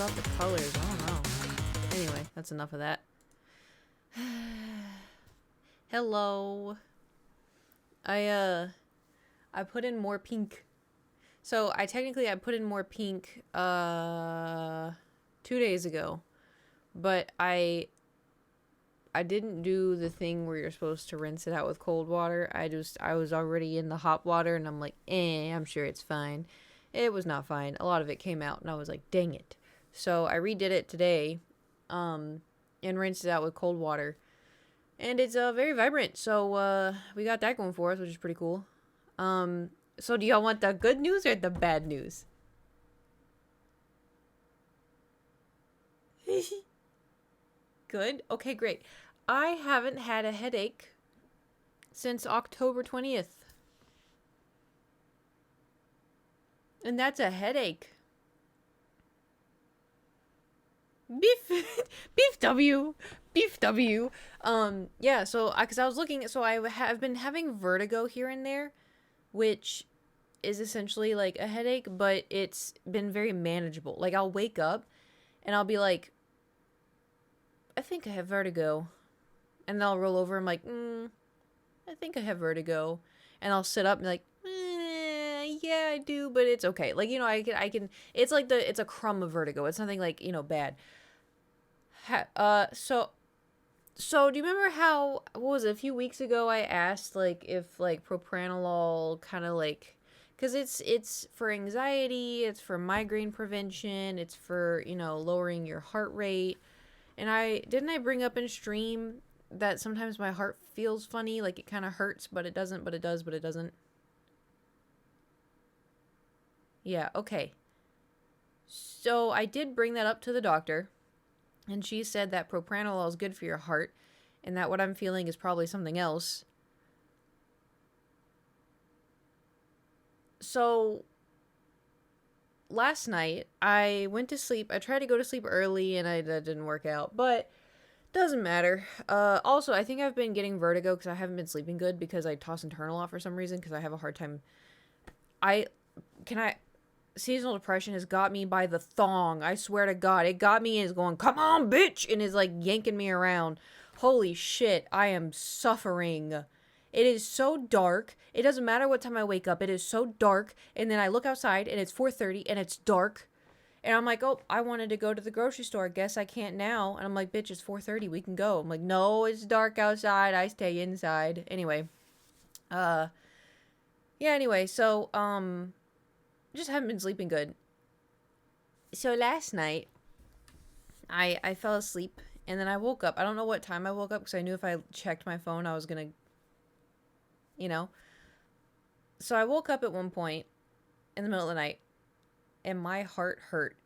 about the colors. I don't know. Anyway, that's enough of that. Hello. I put in more pink. So I put in more pink 2 days ago. But I didn't do the thing where you're supposed to rinse it out with cold water. I was already in the hot water and I'm like, I'm sure it's fine. It was not fine. A lot of it came out and I was like, dang it. So I redid it today, and rinsed it out with cold water. And it's very vibrant. So we got that going for us, which is pretty cool. So do y'all want the good news or the bad news? Good. Okay, great. I haven't had a headache since October 20th. And that's a headache. Beef W. Yeah, so, because I was looking, so I have been having vertigo here and there, which is essentially like a headache, but it's been very manageable. Like, I'll wake up and I'll be like, I think I have vertigo. And then I'll roll over and I'm like, I think I have vertigo. And I'll sit up and be like, yeah, I do, but it's okay. Like, I can, it's like it's a crumb of vertigo. It's nothing like, bad. So do you remember how, what was it, a few weeks ago I asked, like, if, like, propranolol kind of, like, because it's for anxiety, it's for migraine prevention, it's for, lowering your heart rate. And didn't I bring up in stream that sometimes my heart feels funny, like it kind of hurts, but it doesn't, but it does, but it doesn't? Yeah, okay. So I did bring that up to the doctor, and she said that propranolol is good for your heart, and that what I'm feeling is probably something else. So last night I went to sleep. I tried to go to sleep early, and that didn't work out, but doesn't matter. Also, I think I've been getting vertigo because I haven't been sleeping good because I toss and turn a lot for some reason because I have a hard time. Seasonal depression has got me by the thong. I swear to God. It got me and is going, come on, bitch! And is like yanking me around. Holy shit, I am suffering. It is so dark. It doesn't matter what time I wake up. It is so dark. And then I look outside and it's 4:30 and it's dark. And I'm like, oh, I wanted to go to the grocery store. Guess I can't now. And I'm like, bitch, it's 4:30. We can go. I'm like, no, it's dark outside. I stay inside. Anyway. Yeah, anyway. So, just haven't been sleeping good. So last night, I fell asleep. And then I woke up. I don't know what time I woke up because I knew if I checked my phone, I was going to, So I woke up at one point in the middle of the night. And my heart hurt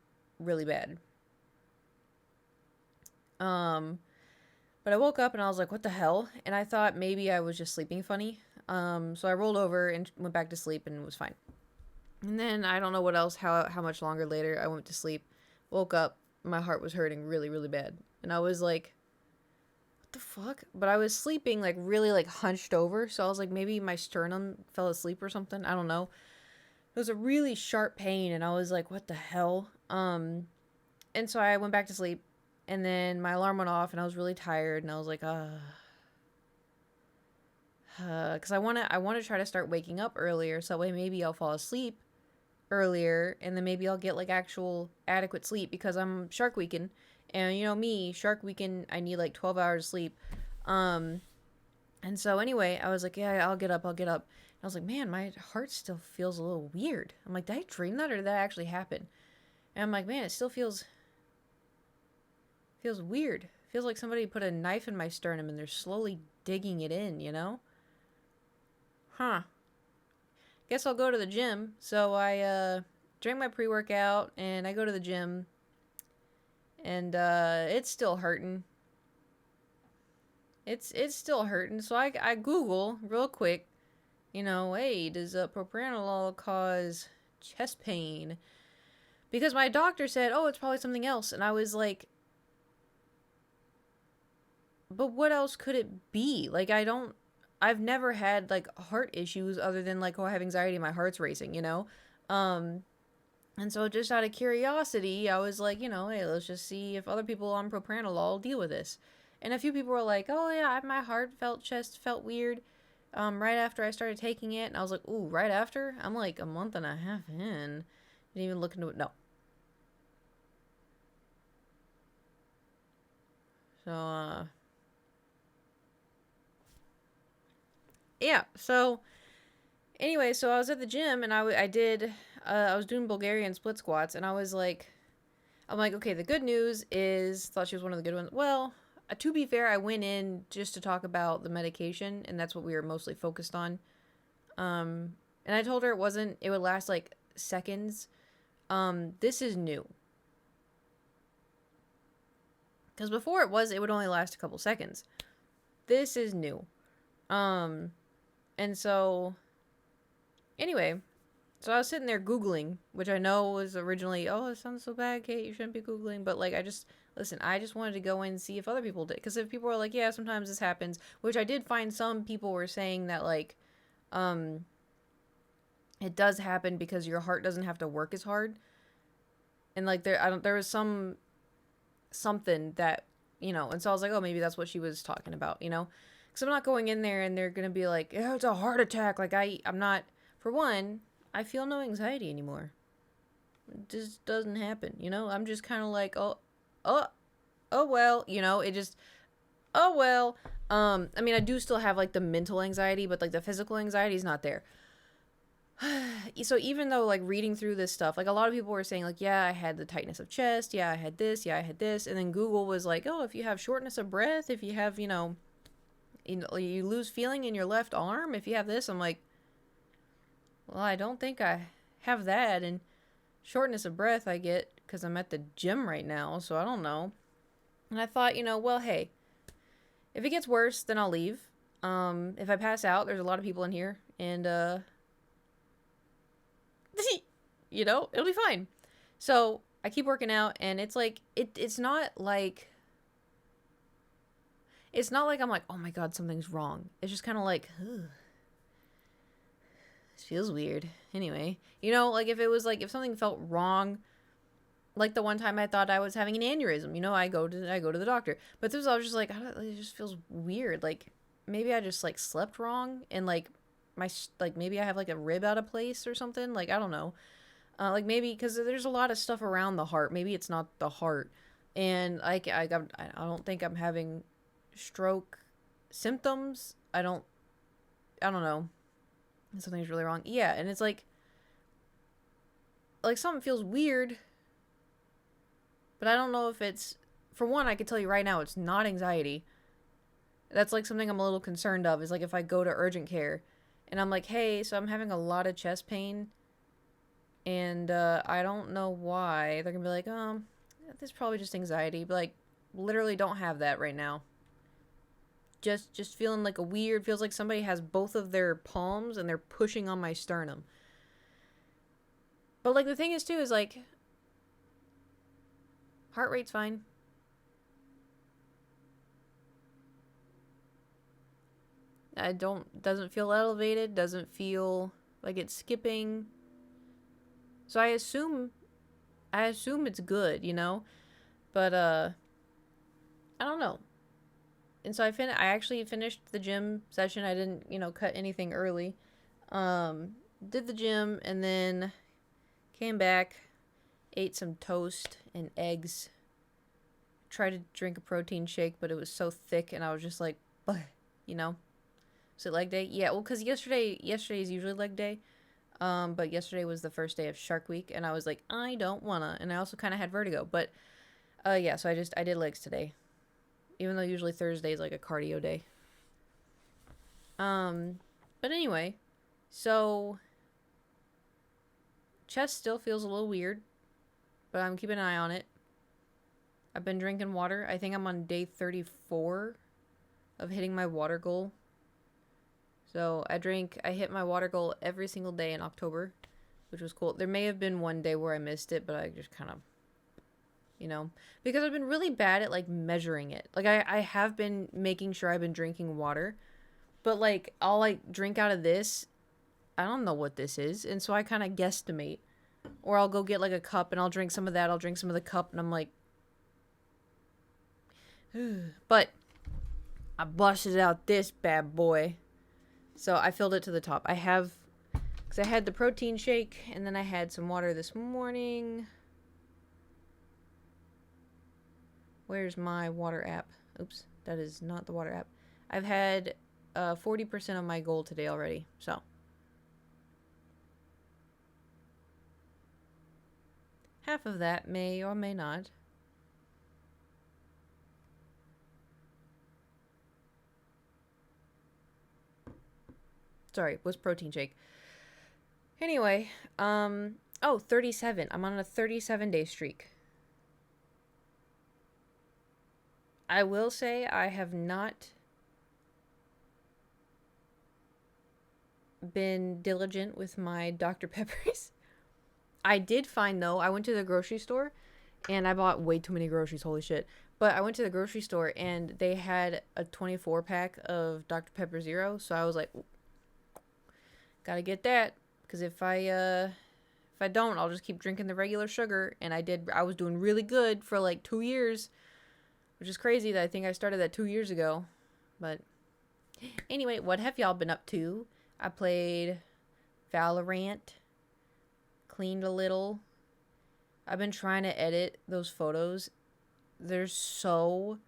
really bad. But I woke up and I was like, what the hell? And I thought maybe I was just sleeping funny. So I rolled over and went back to sleep and it was fine. And then I don't know what else, how much longer later I went to sleep, woke up, my heart was hurting really, really bad. And I was like, what the fuck? But I was sleeping like really like hunched over. So I was like, maybe my sternum fell asleep or something. I don't know. It was a really sharp pain, and I was like, what the hell? And so I went back to sleep, and then my alarm went off, and I was really tired, and I was like, because I want to try to start waking up earlier, so that way maybe I'll fall asleep earlier, and then maybe I'll get, like, actual adequate sleep, because I'm Shark Weekend, and me, Shark Weekend, I need, like, 12 hours of sleep. And so anyway, I was like, yeah, I'll get up. I was like, man, my heart still feels a little weird. I'm like, did I dream that or did that actually happen? And I'm like, man, it still feels weird. Feels like somebody put a knife in my sternum and they're slowly digging it in, Huh. Guess I'll go to the gym. So I drink my pre-workout and I go to the gym. And it's still hurting. It's still hurting. So I Google real quick. Hey, does propranolol cause chest pain? Because my doctor said, oh, it's probably something else. And I was like, but what else could it be? Like, I've never had, like, heart issues other than, like, oh, I have anxiety, my heart's racing, And so just out of curiosity, I was like, hey, let's just see if other people on propranolol deal with this. And a few people were like, oh yeah, my heart felt, chest felt weird right after I started taking it. And I was like, ooh, right after? I'm like a month and a half in. Didn't even look into it. No. So, yeah. So, anyway, so I was at the gym and I was doing Bulgarian split squats and I'm like, okay, the good news is, thought she was one of the good ones. Well, to be fair, I went in just to talk about the medication and that's what we were mostly focused on. And I told her it would last like seconds. This is new. Because before it would only last a couple seconds. This is new. And so, anyway, so I was sitting there Googling, which I know was originally, oh, it sounds so bad, Kate, you shouldn't be Googling. But, like, I just wanted to go in and see if other people did. Because if people were like, yeah, sometimes this happens, which I did find some people were saying that, like, it does happen because your heart doesn't have to work as hard. And, like, there was something that, and so I was like, oh, maybe that's what she was talking about, Because I'm not going in there and they're going to be like, yeah, it's a heart attack. Like, I'm not, for one, I feel no anxiety anymore. It just doesn't happen, I'm just kind of like, oh, well, it just, oh, well. I mean, I do still have, like, the mental anxiety, but, like, the physical anxiety is not there. So even though, like, reading through this stuff, like, a lot of people were saying, like, yeah, I had the tightness of chest, yeah, I had this, and then Google was like, oh, if you have shortness of breath, if you have, you lose feeling in your left arm, if you have this, I'm like, well, I don't think I have that, and shortness of breath I get because I'm at the gym right now, so I don't know. And I thought, well, hey, if it gets worse, then I'll leave. If I pass out, there's a lot of people in here, and, it'll be fine. So I keep working out, and it's like, it's not like I'm like, oh my god, something's wrong. It's just kind of like, ugh. This feels weird. Anyway, like if it was like, if something felt wrong, like the one time I thought I was having an aneurysm, I go to the doctor. But this, I was just like, it just feels weird. Like maybe I just like slept wrong, and like maybe I have like a rib out of place or something. Like I don't know. Like maybe because there's a lot of stuff around the heart. Maybe it's not the heart, and I don't think I'm having stroke symptoms. I don't know. Something's really wrong. Yeah, and it's like something feels weird, but I don't know if it's, for one, I can tell you right now, it's not anxiety. That's like something I'm a little concerned of, is like if I go to urgent care and I'm like, hey, so I'm having a lot of chest pain and I don't know why. They're gonna be like, this is probably just anxiety. But like, literally don't have that right now. Just feeling like feels like somebody has both of their palms and they're pushing on my sternum. But like the thing is too is like, heart rate's fine. Doesn't feel elevated, doesn't feel like it's skipping. So I assume it's good, But I don't know. And so I actually finished the gym session. I didn't, cut anything early. Did the gym and then came back, ate some toast and eggs. Tried to drink a protein shake, but it was so thick and I was just like, Was it leg day? Yeah, well, because yesterday is usually leg day. But yesterday was the first day of Shark Week, and I was like, I don't wanna. And I also kind of had vertigo. But, yeah, so I did legs today. Even though usually Thursday is like a cardio day. But anyway, so chest still feels a little weird, but I'm keeping an eye on it. I've been drinking water. I think I'm on day 34 of hitting my water goal. So I hit my water goal every single day in October, which was cool. There may have been one day where I missed it, but I just kind of, because I've been really bad at like measuring it. Like I have been making sure I've been drinking water, but like I'll like drink out of this. I don't know what this is. And so I kind of guesstimate. Or I'll go get like a cup and I'll drink some of that. I'll drink some of the cup and I'm like, but I busted out this bad boy. So I filled it to the top. I have, because I had the protein shake and then I had some water this morning. Where's my water app? Oops, that is not the water app. I've had 40% of my goal today already, so. Half of that may or may not. Sorry, was protein shake. Anyway, oh, 37. I'm on a 37-day streak. I will say I have not been diligent with my Dr. Peppers. I did find, though, I went to the grocery store and I bought way too many groceries, holy shit. But I went to the grocery store and they had a 24 pack of Dr. Pepper Zero, so I was like, gotta get that, because if I don't, I'll just keep drinking the regular sugar. And I was doing really good for like 2 years, which is crazy that I think I started that 2 years ago. But anyway, what have y'all been up to? I played Valorant, cleaned a little. I've been trying to edit those photos. There's so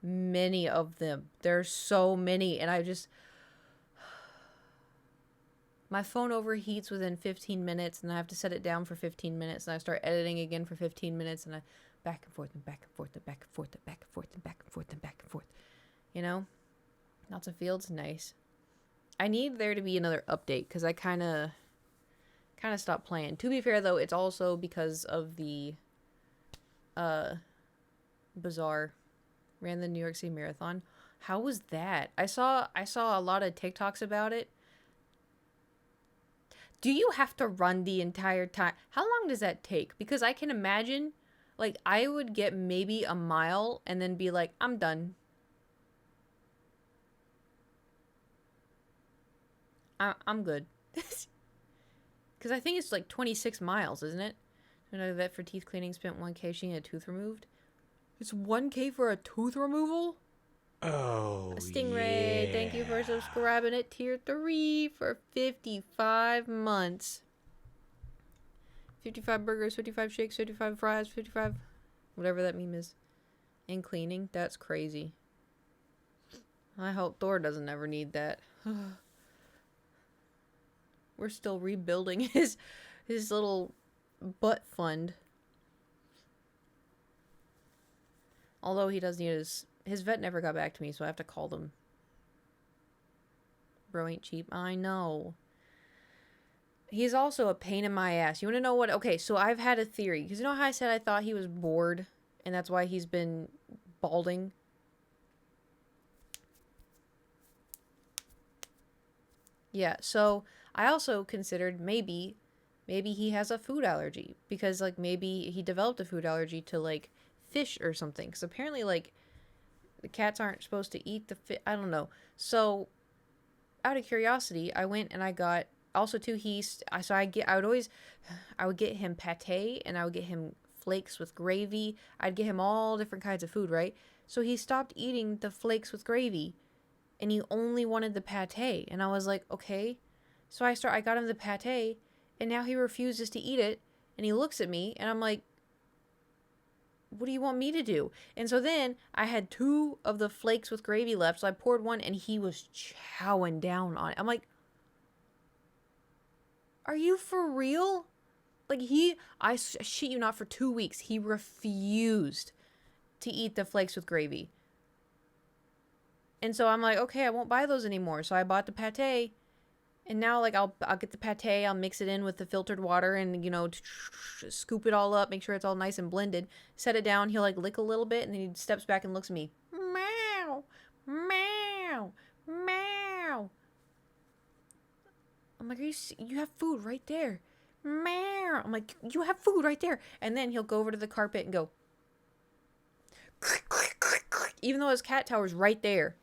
many of them. There's so many, and my phone overheats within 15 minutes, and I have to set it down for 15 minutes, and I start editing again for 15 minutes, and I back and forth and back and forth and back and forth and back and forth and back and forth and back and forth. You know? Lots of fields, nice. I need there to be another update, because I kind of stopped playing. To be fair, though, it's also because of the Bazaar. Ran the New York City Marathon. How was that? I saw a lot of TikToks about it. Do you have to run the entire time? How long does that take? Because I can imagine, like, I would get maybe a mile and then be like, I'm done. I'm good. Because I think it's like 26 miles, isn't it? Another vet for teeth cleaning spent 1K. She had a tooth removed. It's 1K for a tooth removal? Oh, Stingray, yeah. thank you for subscribing at tier 3 for 55 months. 55 burgers, 55 shakes, 55 fries, 55... whatever that meme is. And cleaning, that's crazy. I hope Thor doesn't ever need that. We're still rebuilding his little butt fund. Although he does need his vet never got back to me, so I have to call them. Bro ain't cheap. I know. He's also a pain in my ass. You want to know what? Okay, so I've had a theory. Because you know how I said I thought he was bored? And that's why he's been balding? Yeah, so I also considered maybe he has a food allergy. Because, like, maybe he developed a food allergy to, like, fish or something. Because apparently, like, the cats aren't supposed to eat the fish. I don't know. So, out of curiosity, I went and I got... Also, too, I would get him pate, and I would get him flakes with gravy. I'd get him all different kinds of food, right? So he stopped eating the flakes with gravy, and he only wanted the pate. And I was like, okay. So I got him the pate, and now he refuses to eat it, and he looks at me, and I'm like, what do you want me to do? And so then I had 2 of the flakes with gravy left, so I poured one, and he was chowing down on it. I'm like, are you for real? Like, I shit you not, for 2 weeks, he refused to eat the flakes with gravy. And so I'm like, okay, I won't buy those anymore. So I bought the pate, and now, like, I'll get the pate, I'll mix it in with the filtered water, and, you know, scoop it all up, make sure it's all nice and blended, set it down, he'll, like, lick a little bit, and then he steps back and looks at me. Meow, meow, meow. I'm like, you have food right there. Meow. I'm like, you have food right there. And then he'll go over to the carpet and go, even though his cat tower's right there.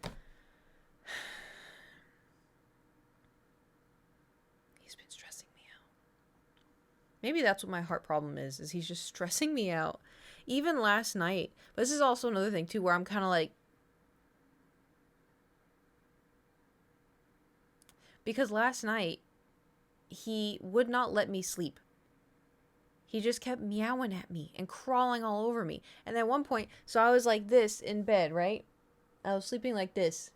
He's been stressing me out. Maybe that's what my heart problem is he's just stressing me out. Even last night. But this is also another thing, too, where I'm kind of like... Because last night, he would not let me sleep. He just kept meowing at me and crawling all over me. And at one point, so I was like this in bed, right? I was sleeping like this.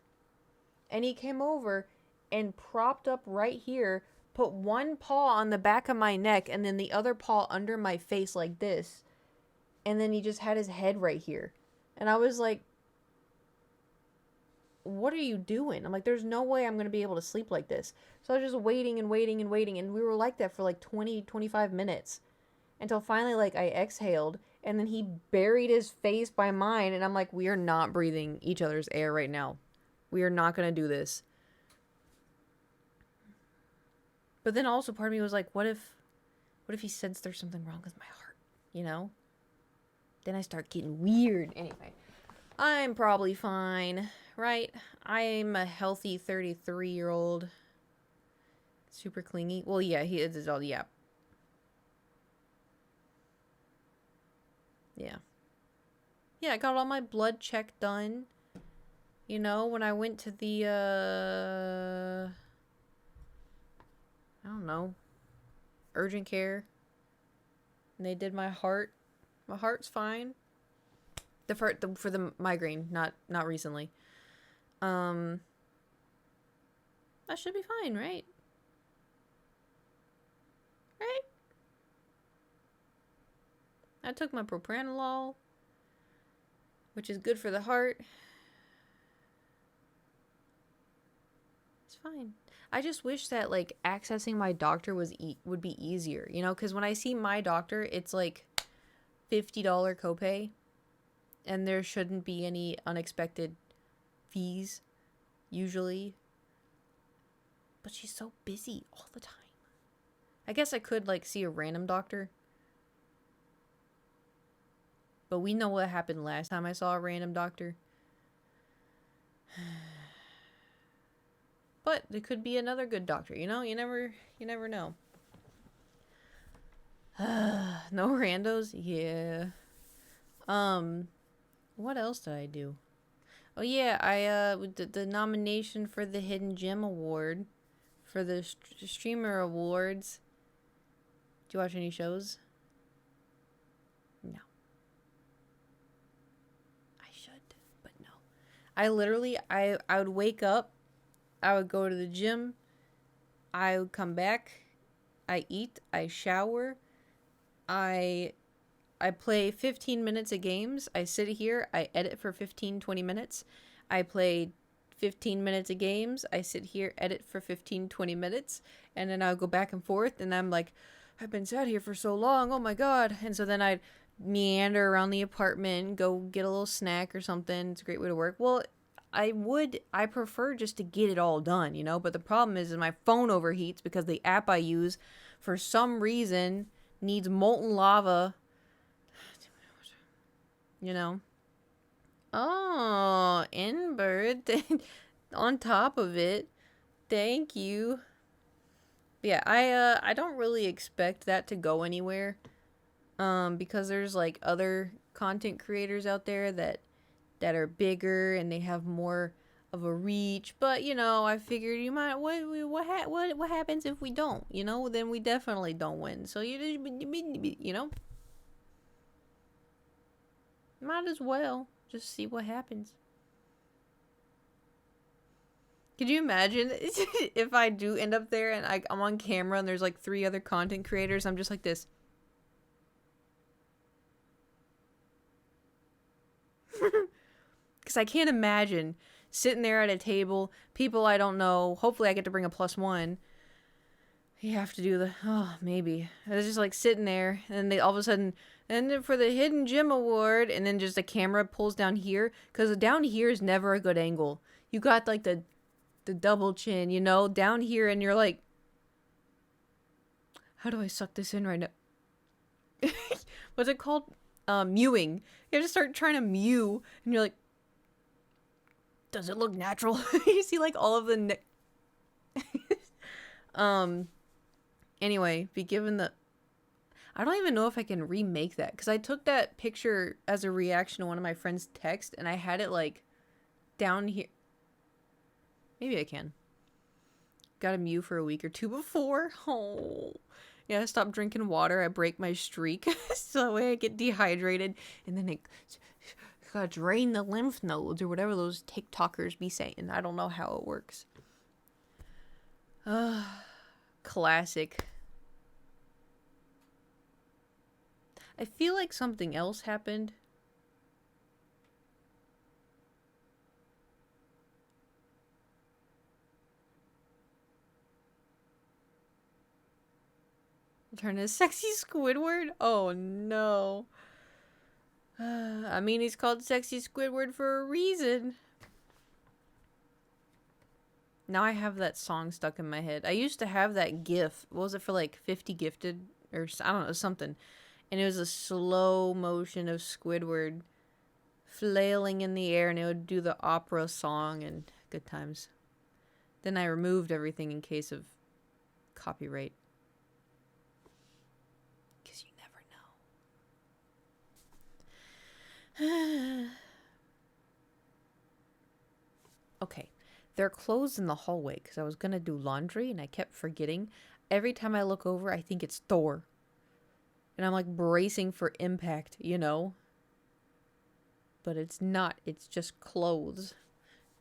And he came over and propped up right here, put one paw on the back of my neck and then the other paw under my face like this. And then he just had his head right here. And I was like, what are you doing? I'm like, there's no way I'm going to be able to sleep like this. So I was just waiting and waiting and waiting. And we were like that for like 25 minutes. Until finally, like, I exhaled. And then he buried his face by mine. And I'm like, we are not breathing each other's air right now. We are not going to do this. But then also part of me was like, what if he sensed there's something wrong with my heart? You know? Then I start getting weird. Anyway, I'm probably fine, right? I'm a healthy 33-year-old. Super clingy. Well, yeah, he is all, yeah. Yeah. Yeah, I got all my blood check done. You know, when I went to the, I don't know, urgent care. And they did my heart. My heart's fine. For the migraine, not recently. I should be fine, right? Right? I took my propranolol, which is good for the heart. It's fine. I just wish that, like, accessing my doctor would be easier, you know? Because when I see my doctor, it's, like, $50 copay. And there shouldn't be any unexpected fees, usually. But she's so busy all the time. I guess I could, like, see a random doctor. But we know what happened last time I saw a random doctor. But there could be another good doctor, you know? You never know. No randos? Yeah. What else did I do? Oh yeah, I the nomination for the Hidden Gem Award for the Streamer Awards. Do you watch any shows? No. I should, but no. I literally I would wake up, I would go to the gym, I would come back, I eat, I shower, I play 15 minutes of games. I sit here. I edit for 20 minutes. I play 15 minutes of games. I sit here, edit for 20 minutes. And then I'll go back and forth. And I'm like, I've been sat here for so long. Oh, my God. And so then I'd meander around the apartment, go get a little snack or something. It's a great way to work. Well, I prefer just to get it all done, you know. But the problem is my phone overheats because the app I use, for some reason, needs molten lava. You know? Oh, Inbird on top of it. Thank you. But yeah, I don't really expect that to go anywhere. Because there's like other content creators out there that are bigger and they have more of a reach. But you know, I figured you might what happens if we don't? You know, then we definitely don't win. So you know. Might as well just see what happens. Could you imagine if I do end up there and I'm on camera and there's like 3 other content creators? I'm just like this. Because I can't imagine sitting there at a table, people I don't know. Hopefully I get to bring a +1. You have to do the, maybe. It's just like sitting there and they all of a sudden, and then for the Hidden Gem Award, and then just the camera pulls down here. Because down here is never a good angle. You got like the double chin, you know, down here, and you're like, how do I suck this in right now? What's it called? Mewing. You have to start trying to mew, and you're like, does it look natural? You see like all of the anyway, be given the I don't even know if I can remake that because I took that picture as a reaction to one of my friend's text and I had it like down here. Maybe I can. Got a Mew for a week or two before. Oh. Yeah, I stopped drinking water. I break my streak. So that way I get dehydrated. And then it gotta drain the lymph nodes or whatever those TikTokers be saying. I don't know how it works. Classic. I feel like something else happened. Turn to sexy Squidward? Oh no. I mean, he's called Sexy Squidward for a reason. Now I have that song stuck in my head. I used to have that GIF. What was it for, like 50 gifted? Or I don't know, something. And it was a slow motion of Squidward flailing in the air and it would do the opera song and good times. Then I removed everything in case of copyright. Because you never know. Okay. They're closed in the hallway because I was going to do laundry and I kept forgetting. Every time I look over, I think it's Thor. And I'm like bracing for impact, you know? But it's not. It's just clothes.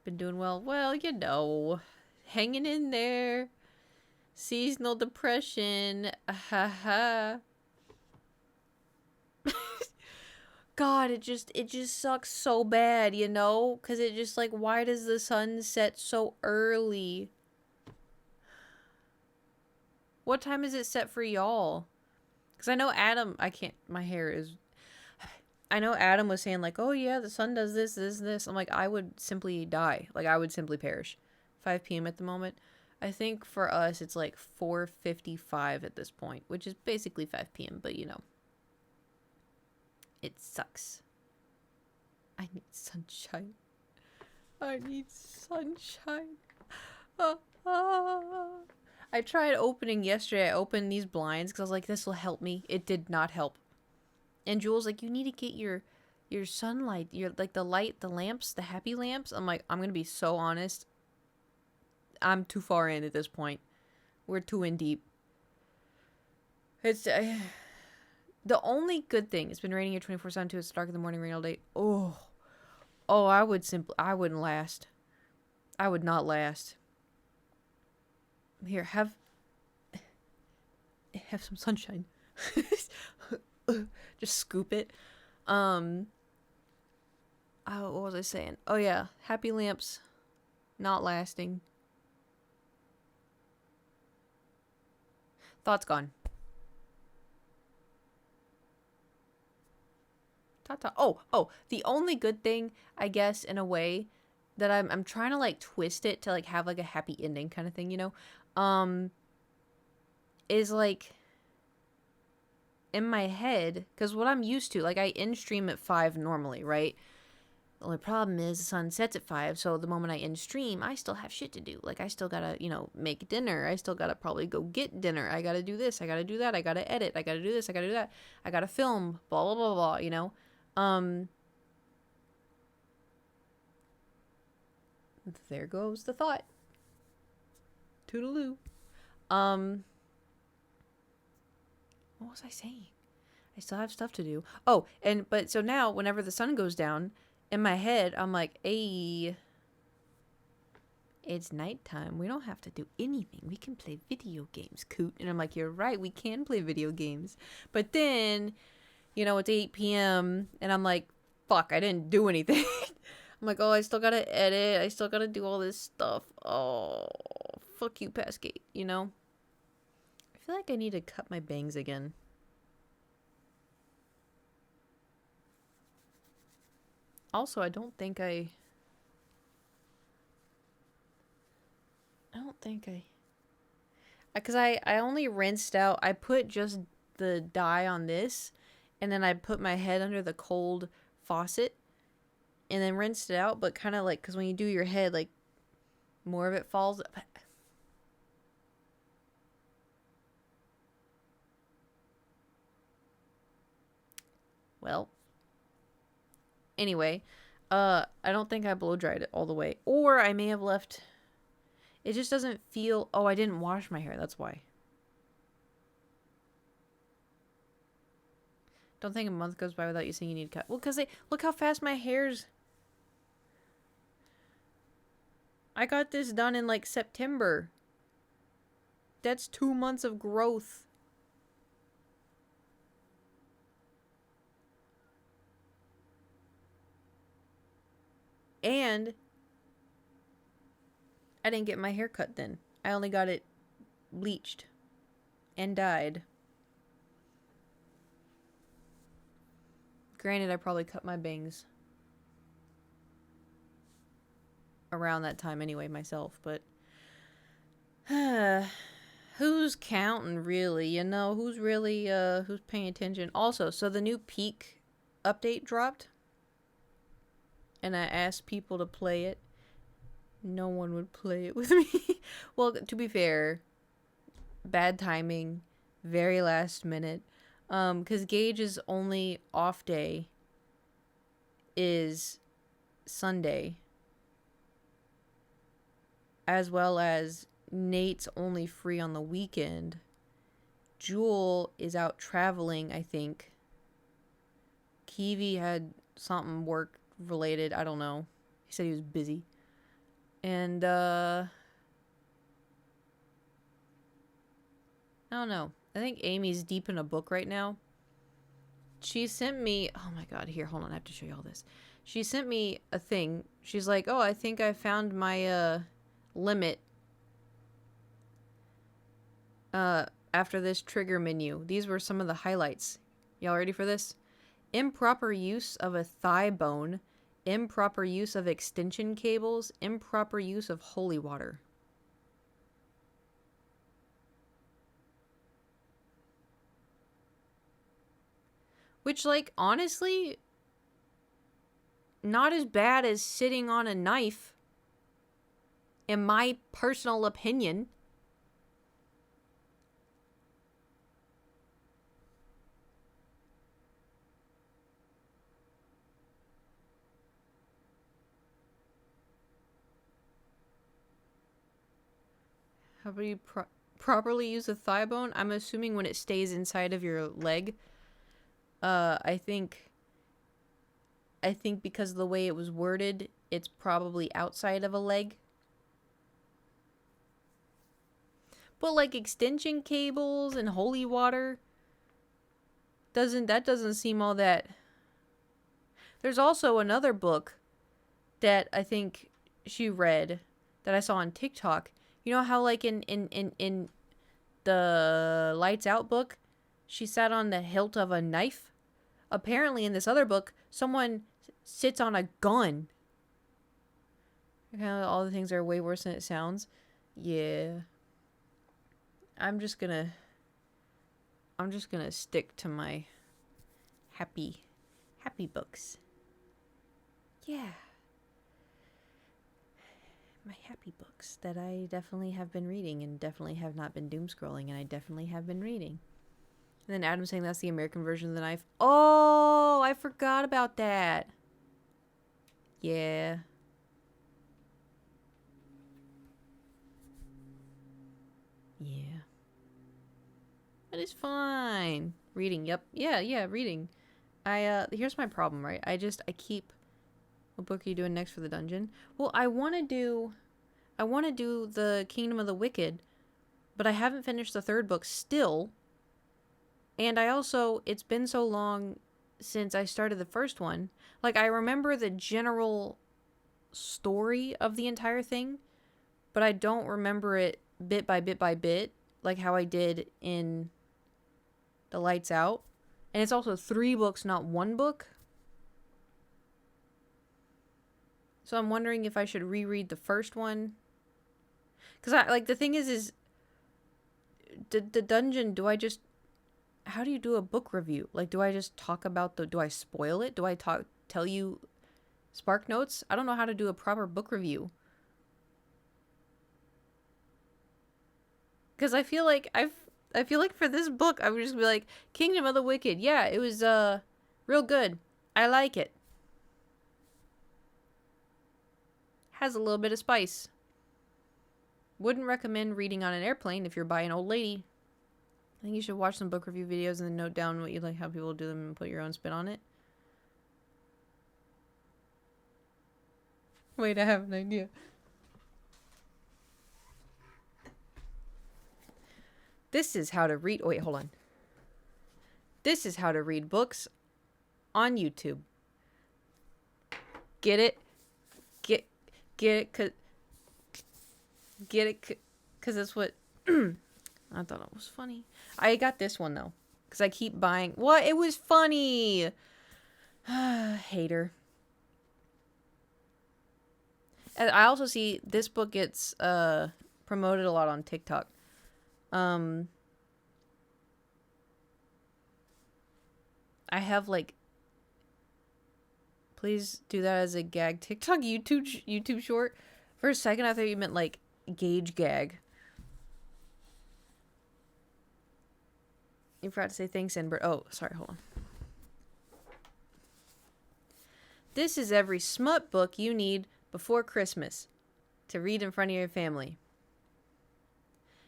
Been doing well. Well, you know. Hanging in there. Seasonal depression. Ha ha. God, it just sucks so bad, you know? Because it just like, why does the sun set so early? What time is it set for y'all? Because I know Adam, my hair is, I know Adam was saying like, oh yeah, the sun does this, this, this. I'm like, I would simply die. Like, I would simply perish. 5 p.m. at the moment. I think for us, it's like 4:55 at this point, which is basically 5 p.m., but you know. It sucks. I need sunshine. I need sunshine. I tried opening yesterday. I opened these blinds because I was like, this will help me. It did not help. And Jules like, you need to get your sunlight, your like the light, the lamps, the happy lamps. I'm like, I'm gonna be so honest. I'm too far in at this point. We're too in deep. It's the only good thing. It's been raining here 24/7 too. It's dark in the morning, rain all day. Oh, I wouldn't last. I would not last. Here, have some sunshine. Just scoop it. What was I saying? Oh yeah, happy lamps, not lasting. Thoughts gone. Ta-ta. Oh, the only good thing, I guess, in a way, that I'm trying to like twist it to like have like a happy ending kind of thing, you know? Is like in my head, because what I'm used to, like I end stream at 5 normally, right? The only problem is the sun sets at 5, so the moment I end stream, I still have shit to do. Like, I still gotta, you know, make dinner. I still gotta probably go get dinner. I gotta do this. I gotta do that. I gotta edit. I gotta do this. I gotta do that. I gotta film. Blah, blah, blah, blah, you know? There goes the thought. Toodaloo. What was I saying? I still have stuff to do. Oh, but so now, whenever the sun goes down, in my head, I'm like, hey, it's nighttime. We don't have to do anything. We can play video games, Coot. And I'm like, you're right. We can play video games. But then, you know, it's 8 p.m. And I'm like, fuck, I didn't do anything. I'm like, oh, I still gotta edit. I still gotta do all this stuff. Oh, fuck you, Pascate, you know? I feel like I need to cut my bangs again. Also, I don't think I because I only rinsed out. I put just the dye on this, and then I put my head under the cold faucet, and then rinsed it out. But kind of like, because when you do your head, like more of it falls. Well, anyway, I don't think I blow dried it all the way. Or I may have left... It just doesn't feel... Oh, I didn't wash my hair. That's why. Don't think a month goes by without you saying you need cut. Well, because look how fast my hair's... I got this done in like September. That's 2 months of growth. And I didn't get my hair cut then. I only got it bleached and dyed. Granted, I probably cut my bangs around that time anyway myself, but who's counting really, you know? Who's really who's paying attention? Also, so the new Peak update dropped, and I asked people to play it. No one would play it with me. Well, to be fair, bad timing, very last minute. Because Gage's only off day is Sunday, as well as Nate's only free on the weekend. Jewel is out traveling, I think. Kiwi had something work related, I don't know. He said he was busy. And, I don't know. I think Amy's deep in a book right now. She sent me... Oh my god, here, hold on. I have to show you all this. She sent me a thing. She's like, oh, I think I found my, limit. After this trigger menu. These were some of the highlights. Y'all ready for this? Improper use of a thigh bone. Improper use of extension cables. Improper use of holy water. Which, like, honestly, not as bad as sitting on a knife, in my personal opinion. How do you properly use a thigh bone? I'm assuming when it stays inside of your leg. I think because of the way it was worded, it's probably outside of a leg. But like extension cables and holy water doesn't seem all that. There's also another book that I think she read that I saw on TikTok. You know how like in the Lights Out book, she sat on the hilt of a knife? Apparently in this other book, someone sits on a gun. Kind of all the things are way worse than it sounds. Yeah. I'm just gonna stick to my happy books. Yeah. My happy books that I definitely have been reading and definitely have not been doom scrolling, and I definitely have been reading. And then Adam saying that's the American version of the knife. Oh, I forgot about that. Yeah. Yeah. That is fine. Reading, yep. Yeah, reading. Here's my problem, right? I keep... What book are you doing next for the dungeon? Well, I want to do the Kingdom of the Wicked, but I haven't finished the third book still. And it's been so long since I started the first one. Like, I remember the general story of the entire thing, but I don't remember it bit by bit by bit, like how I did in the Lights Out. And it's also 3 books, not 1 book. So I'm wondering if I should reread the first one. Because the thing is the dungeon, how do you do a book review? Like, do I just talk about do I spoil it? Do I tell you Spark Notes? I don't know how to do a proper book review. Because I feel like for this book, I would just be like, Kingdom of the Wicked. Yeah, it was Real good. I like it. Has a little bit of spice. Wouldn't recommend reading on an airplane if you're by an old lady. I think you should watch some book review videos and then note down what you like, how people do them, and put your own spin on it. Wait, I have an idea. This is how to read... Oh, wait, hold on. This is how to read books on YouTube. Get it? Get it? Get it? Because that's what... I thought it was funny. I got this one, though. Because I keep buying... What? It was funny! Hater. And I also see this book gets promoted a lot on TikTok. I have like, please do that as a gag TikTok YouTube short. For a second I thought you meant like gauge gag. You forgot to say thanks, Enbert. Oh, sorry, hold on. This is every smut book you need before Christmas to read in front of your family.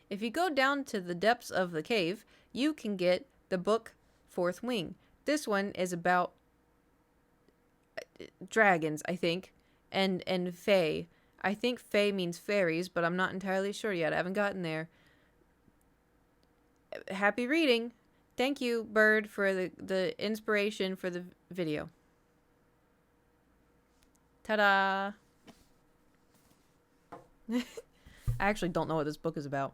If you go down to the depths of the cave, you can get the book Fourth Wing. This one is about dragons, I think, and fae. I think fae means fairies, but I'm not entirely sure yet. I haven't gotten there. Happy reading. Thank you, Bird, for the inspiration for the video. Ta-da! I actually don't know what this book is about.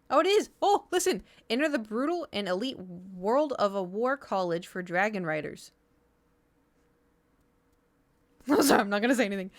Oh, it is! Oh, listen! Enter the brutal and elite world of a war college for dragon riders. Oh, sorry, I'm not gonna say anything.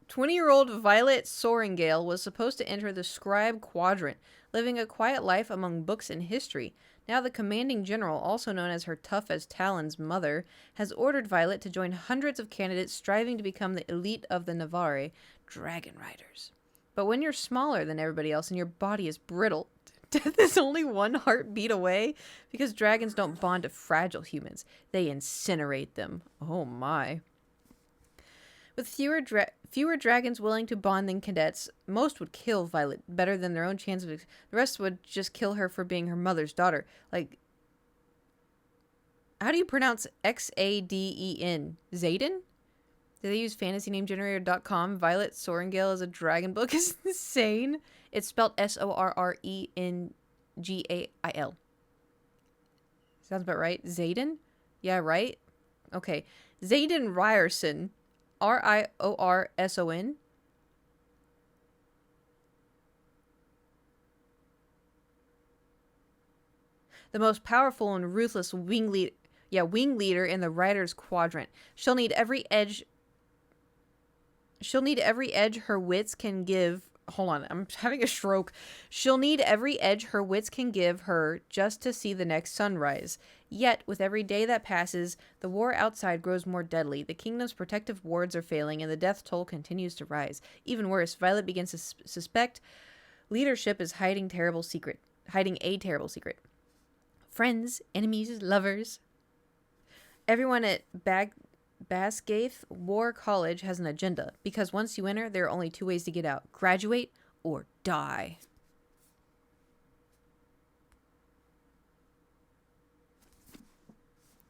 20-year-old Violet Soaringale was supposed to enter the scribe quadrant, living a quiet life among books and history. Now the commanding general, also known as her tough-as-Talon's mother, has ordered Violet to join hundreds of candidates striving to become the elite of the Navarre, dragon riders. But when you're smaller than everybody else and your body is brittle, death is only one heartbeat away, because dragons don't bond to fragile humans. They incinerate them. Oh my. With fewer dragons willing to bond than cadets, most would kill Violet better than their own chance of... The rest would just kill her for being her mother's daughter. Like, how do you pronounce Xaden? Xaden? Do they use fantasynamegenerator.com? Violet Soaringale is a dragon book is insane. It's spelled Sorrengail. Sounds about right. Xaden? Yeah, right? Okay. Xaden Ryerson. Riorson. The most powerful and ruthless wing leader in the Riders Quadrant. She'll need every edge her wits can give. Hold on, I'm having a stroke. She'll need every edge her wits can give her just to see the next sunrise. Yet, with every day that passes, the war outside grows more deadly. The kingdom's protective wards are failing, and the death toll continues to rise. Even worse, Violet begins to suspect leadership is hiding a terrible secret. Friends, enemies, lovers. Everyone at Basgaith War College has an agenda, because once you enter, there are only two ways to get out. Graduate or die.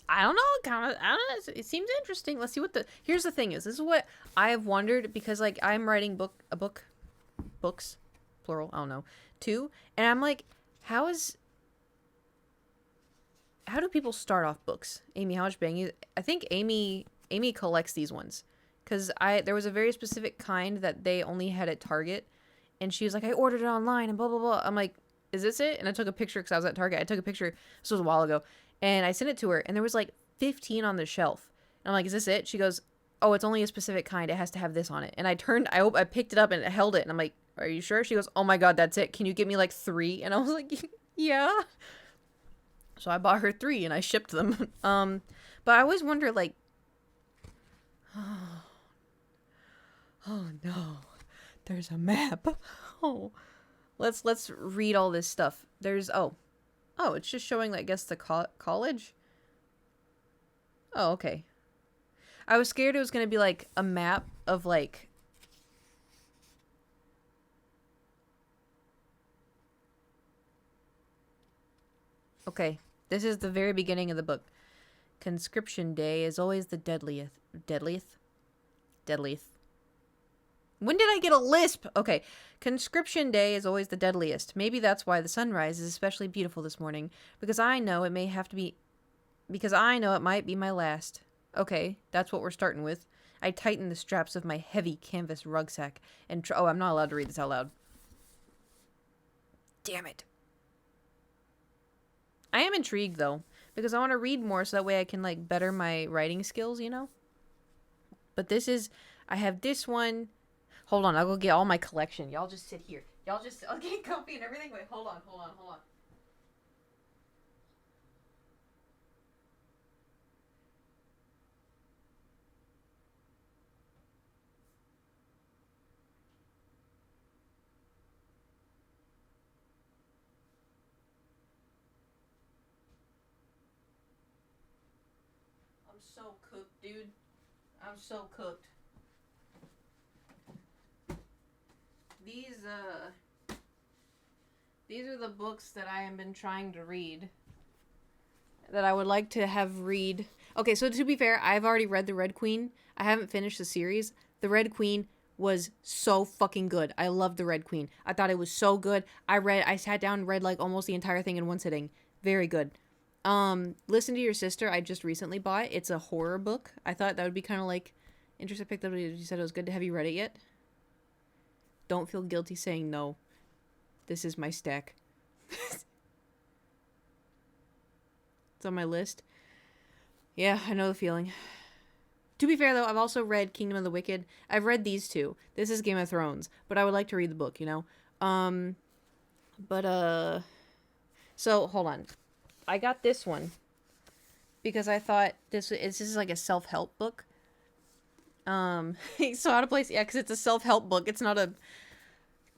I don't know, I don't know, it seems interesting. Let's see what here's the thing is, this is what I've wondered, because, like, I'm writing books, plural, I don't know, too, and I'm like, how do people start off books? Amy, how much bang? I think Amy collects these ones, because there was a very specific kind that they only had at Target, and she was like, I ordered it online and blah blah blah. I'm like, is this it? And I took a picture, because I was at Target. I took a picture, this was a while ago, and I sent it to her, and there was like 15 on the shelf, and I'm like, is this it? She goes, oh, it's only a specific kind, it has to have this on it. And I picked it up and held it, and I'm like, are you sure? She goes, oh my god, that's it, can you get me like 3? And I was like, yeah. So I bought her 3 and I shipped them. But I always wonder, like, oh no, there's a map. Oh, let's read all this stuff. There's it's just showing, I guess, the college. Oh, okay. I was scared it was going to be like a map of like... Okay, this is the very beginning of the book. Conscription Day is always the deadliest. Deadliest? Deadliest. When did I get a lisp? Okay. Conscription Day is always the deadliest. Maybe that's why the sunrise is especially beautiful this morning. Because I know it may have to be... Because I know it might be my last. Okay, that's what we're starting with. I tighten the straps of my heavy canvas rucksack and... Oh, I'm not allowed to read this out loud. Damn it. I am intrigued, though. Because I want to read more so that way I can, like, better my writing skills, you know? But this is... I have this one... Hold on, I'll go get all my collection. Y'all just sit here. Y'all just... I'll get comfy and everything. Wait, hold on. I'm so cooked, dude. I'm so cooked. These are the books that I have been trying to read. That I would like to have read. Okay, so to be fair, I've already read The Red Queen. I haven't finished the series. The Red Queen was so fucking good. I loved The Red Queen. I thought it was so good. I sat down and read like almost the entire thing in one sitting. Very good. Listen to Your Sister, I just recently bought. It's a horror book. I thought that would be kind of like interesting. I picked up. You said it was good. Have you read it yet? Don't feel guilty saying no. This is my stack. It's on my list. Yeah, I know the feeling. To be fair, though, I've also read Kingdom of the Wicked. I've read these two. This is Game of Thrones. But I would like to read the book, you know? So, hold on. I got this one. Because I thought this is like a self-help book. So out of place, yeah, because it's a self-help book. It's not a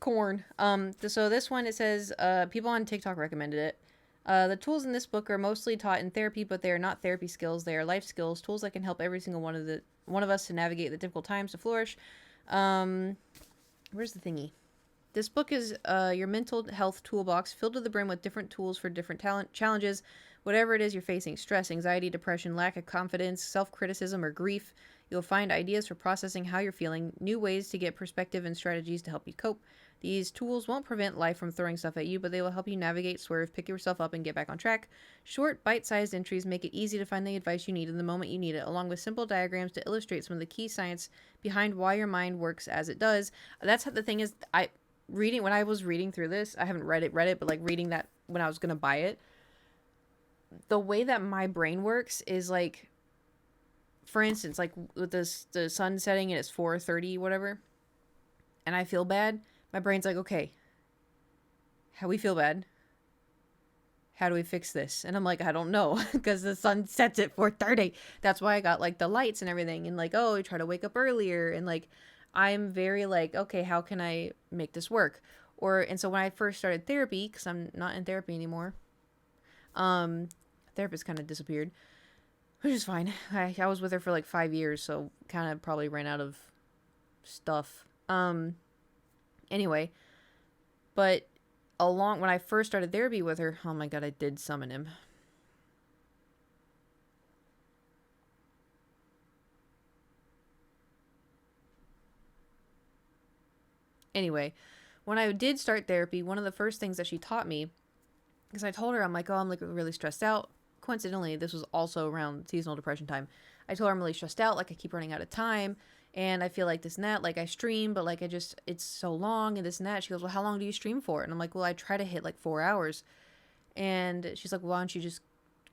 corn. So this one, it says, people on TikTok recommended it. The tools in this book are mostly taught in therapy, but they are not therapy skills. They are life skills, tools that can help every single one of us to navigate the difficult times to flourish. Where's the thingy? This book is your mental health toolbox filled to the brim with different tools for different challenges, whatever it is you're facing: stress, anxiety, depression, lack of confidence, self-criticism, or grief. You'll find ideas for processing how you're feeling, new ways to get perspective, and strategies to help you cope. These tools won't prevent life from throwing stuff at you, but they will help you navigate, swerve, pick yourself up, and get back on track. Short, bite-sized entries make it easy to find the advice you need in the moment you need it, along with simple diagrams to illustrate some of the key science behind why your mind works as it does. That's how the thing is. When I was reading through this, I haven't read it, but like reading that when I was gonna buy it, the way that my brain works is like, for instance, like with the sun setting and it's 4:30, whatever, and I feel bad, my brain's like, okay, how we feel bad? How do we fix this? And I'm like, I don't know, because the sun sets at 4:30. That's why I got like the lights and everything, and like, oh, try to wake up earlier, and like, I'm very like, okay, how can I make this work? And so when I first started therapy, because I'm not in therapy anymore, therapist kind of disappeared, which is fine. I was with her for like 5 years, so kind of probably ran out of stuff. Anyway, but when I first started therapy with her, oh my god, I did summon him. Anyway, when I did start therapy, one of the first things that she taught me, because I told her, I'm like, oh, I'm like really stressed out. Coincidentally, this was also around seasonal depression time. I told her I'm really stressed out, like I keep running out of time, and I feel like this and that, like I stream, but like it's so long and this and that. She goes, well, how long do you stream for? And I'm like, well, I try to hit like 4 hours. And she's like, well, why don't you just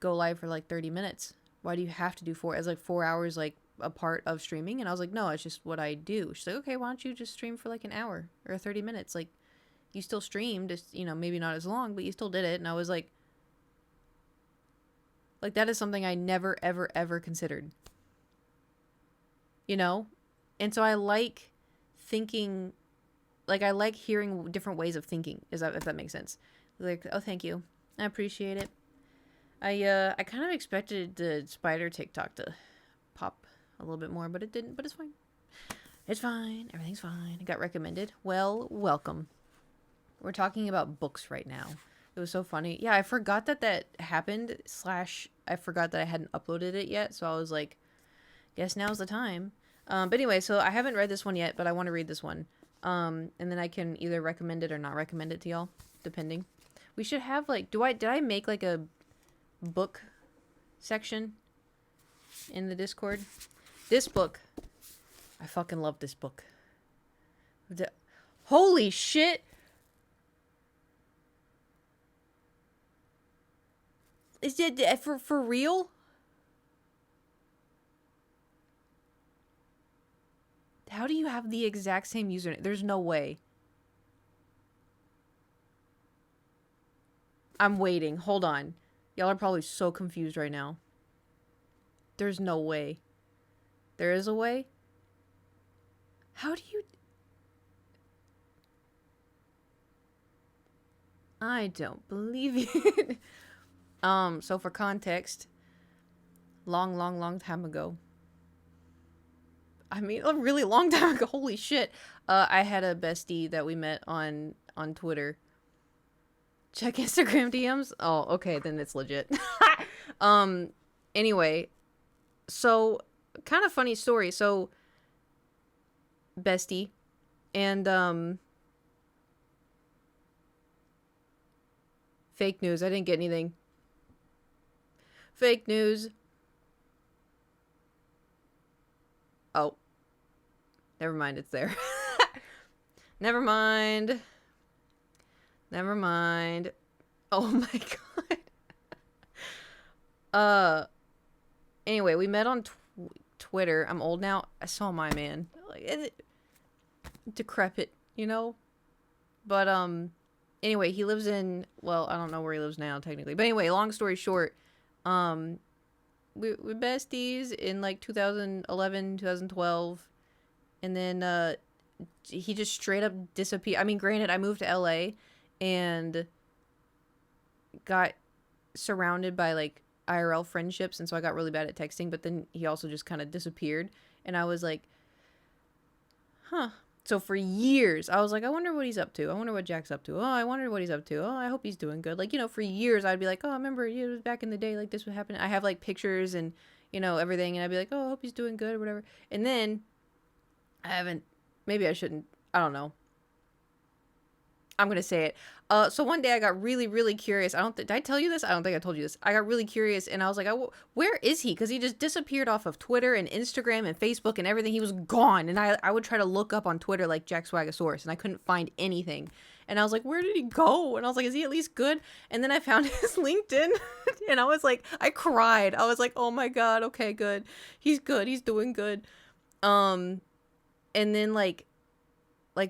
go live for like 30 minutes? Why do you have to do 4? It's like 4 hours, like a part of streaming. And I was like, no, it's just what I do. She's like, okay, why don't you just stream for like an hour or 30 minutes? Like, you still streamed, just, you know, maybe not as long, but you still did it. And I was like, that is something I never, ever, ever considered. You know? And so I like thinking, like, I like hearing different ways of thinking, if that makes sense. Like, oh, thank you. I appreciate it. I kind of expected the spider TikTok to pop a little bit more, but it didn't. But it's fine. It's fine. Everything's fine. It got recommended. Well, welcome. We're talking about books right now. It was so funny. Yeah, I forgot that happened. / I forgot that I hadn't uploaded it yet. So I was like, guess now's the time. But anyway, so I haven't read this one yet, but I want to read this one. And then I can either recommend it or not recommend it to y'all, depending. We should have like, did I make like a book section in the Discord? This book, I fucking love this book. Holy shit! Is it for real? How do you have the exact same username? There's no way. I'm waiting. Hold on. Y'all are probably so confused right now. There's no way. There is a way? How do you... I don't believe it. So for context, long time ago. I mean, a really long time ago. Holy shit. I had a bestie that we met on Twitter. Check Instagram DMs? Oh, okay, then it's legit. Anyway, so kind of funny story. So bestie and fake news. I didn't get anything. Fake news. Oh. Never mind, it's there. Never mind. Oh my god. Anyway, we met on Twitter. I'm old now. I saw my man. Like, decrepit, you know? But, anyway, he lives in, well, I don't know where he lives now, technically. But anyway, long story short, we're besties in, like, 2011, 2012. And then, he just straight up disappeared. I mean, granted, I moved to LA and got surrounded by, like, IRL friendships, and so I got really bad at texting, but then he also just kind of disappeared, and I was like, huh. So for years, I was like, I wonder what he's up to. I wonder what Jack's up to. Oh, I wonder what he's up to. Oh, I hope he's doing good. Like, you know, for years, I'd be like, oh, I remember, it was back in the day, like, this would happen. I have, like, pictures and, you know, everything, and I'd be like, oh, I hope he's doing good or whatever. And then, maybe I shouldn't, I don't know. I'm gonna say it. So one day I got really, really curious. Did I tell you this? I don't think I told you this. I got really curious, and I was like, where is he? Because he just disappeared off of Twitter and Instagram and Facebook and everything. He was gone, and I would try to look up on Twitter like Jack Swagasaurus, and I couldn't find anything. And I was like, where did he go? And I was like, is he at least good? And then I found his LinkedIn, and I was like, I cried. I was like, oh my god, okay, good. He's good. He's doing good. And then like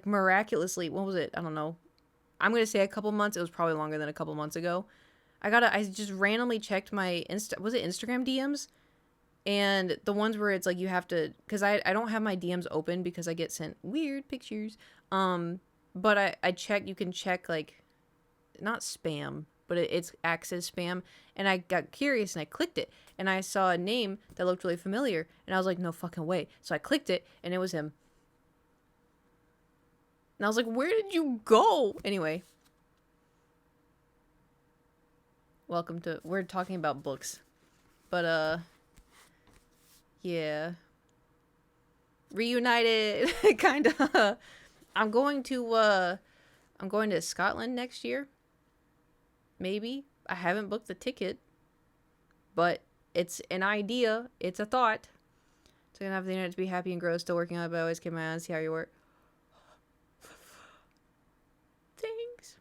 miraculously, what was it? I don't know. I'm going to say a couple months. It was probably longer than a couple months ago. I just randomly checked my was it Instagram DMs? And the ones where it's like you have to, because I don't have my DMs open because I get sent weird pictures. But I check, you can check like, not spam, but it's access spam. And I got curious and I clicked it. And I saw a name that looked really familiar. And I was like, no fucking way. So I clicked it and it was him. And I was like, where did you go? Anyway. We're talking about books. But, yeah. Reunited, kinda. I'm going to Scotland next year. Maybe. I haven't booked the ticket. But it's an idea. It's a thought. So I'm gonna have the internet to be happy and grow. Still working on it, but I always keep my eye on see how you work. Thanks.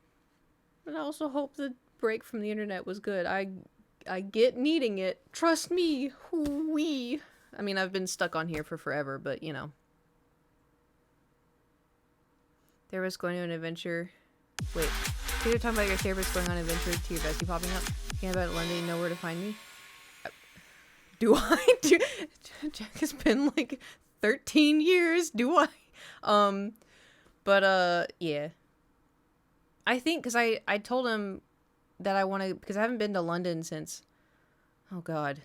But I also hope the break from the internet was good. I get needing it. Trust me. Whoo-wee. I mean, I've been stuck on here for forever, but you know. There was going to an adventure. Wait. You're talking about your favorites going on an adventure to your bestie popping up? Thinking about London, you know where to find me? Do I? Jack has been like 13 years. Do I? But yeah. I think, because I told him that I want to, because I haven't been to London since Oh god.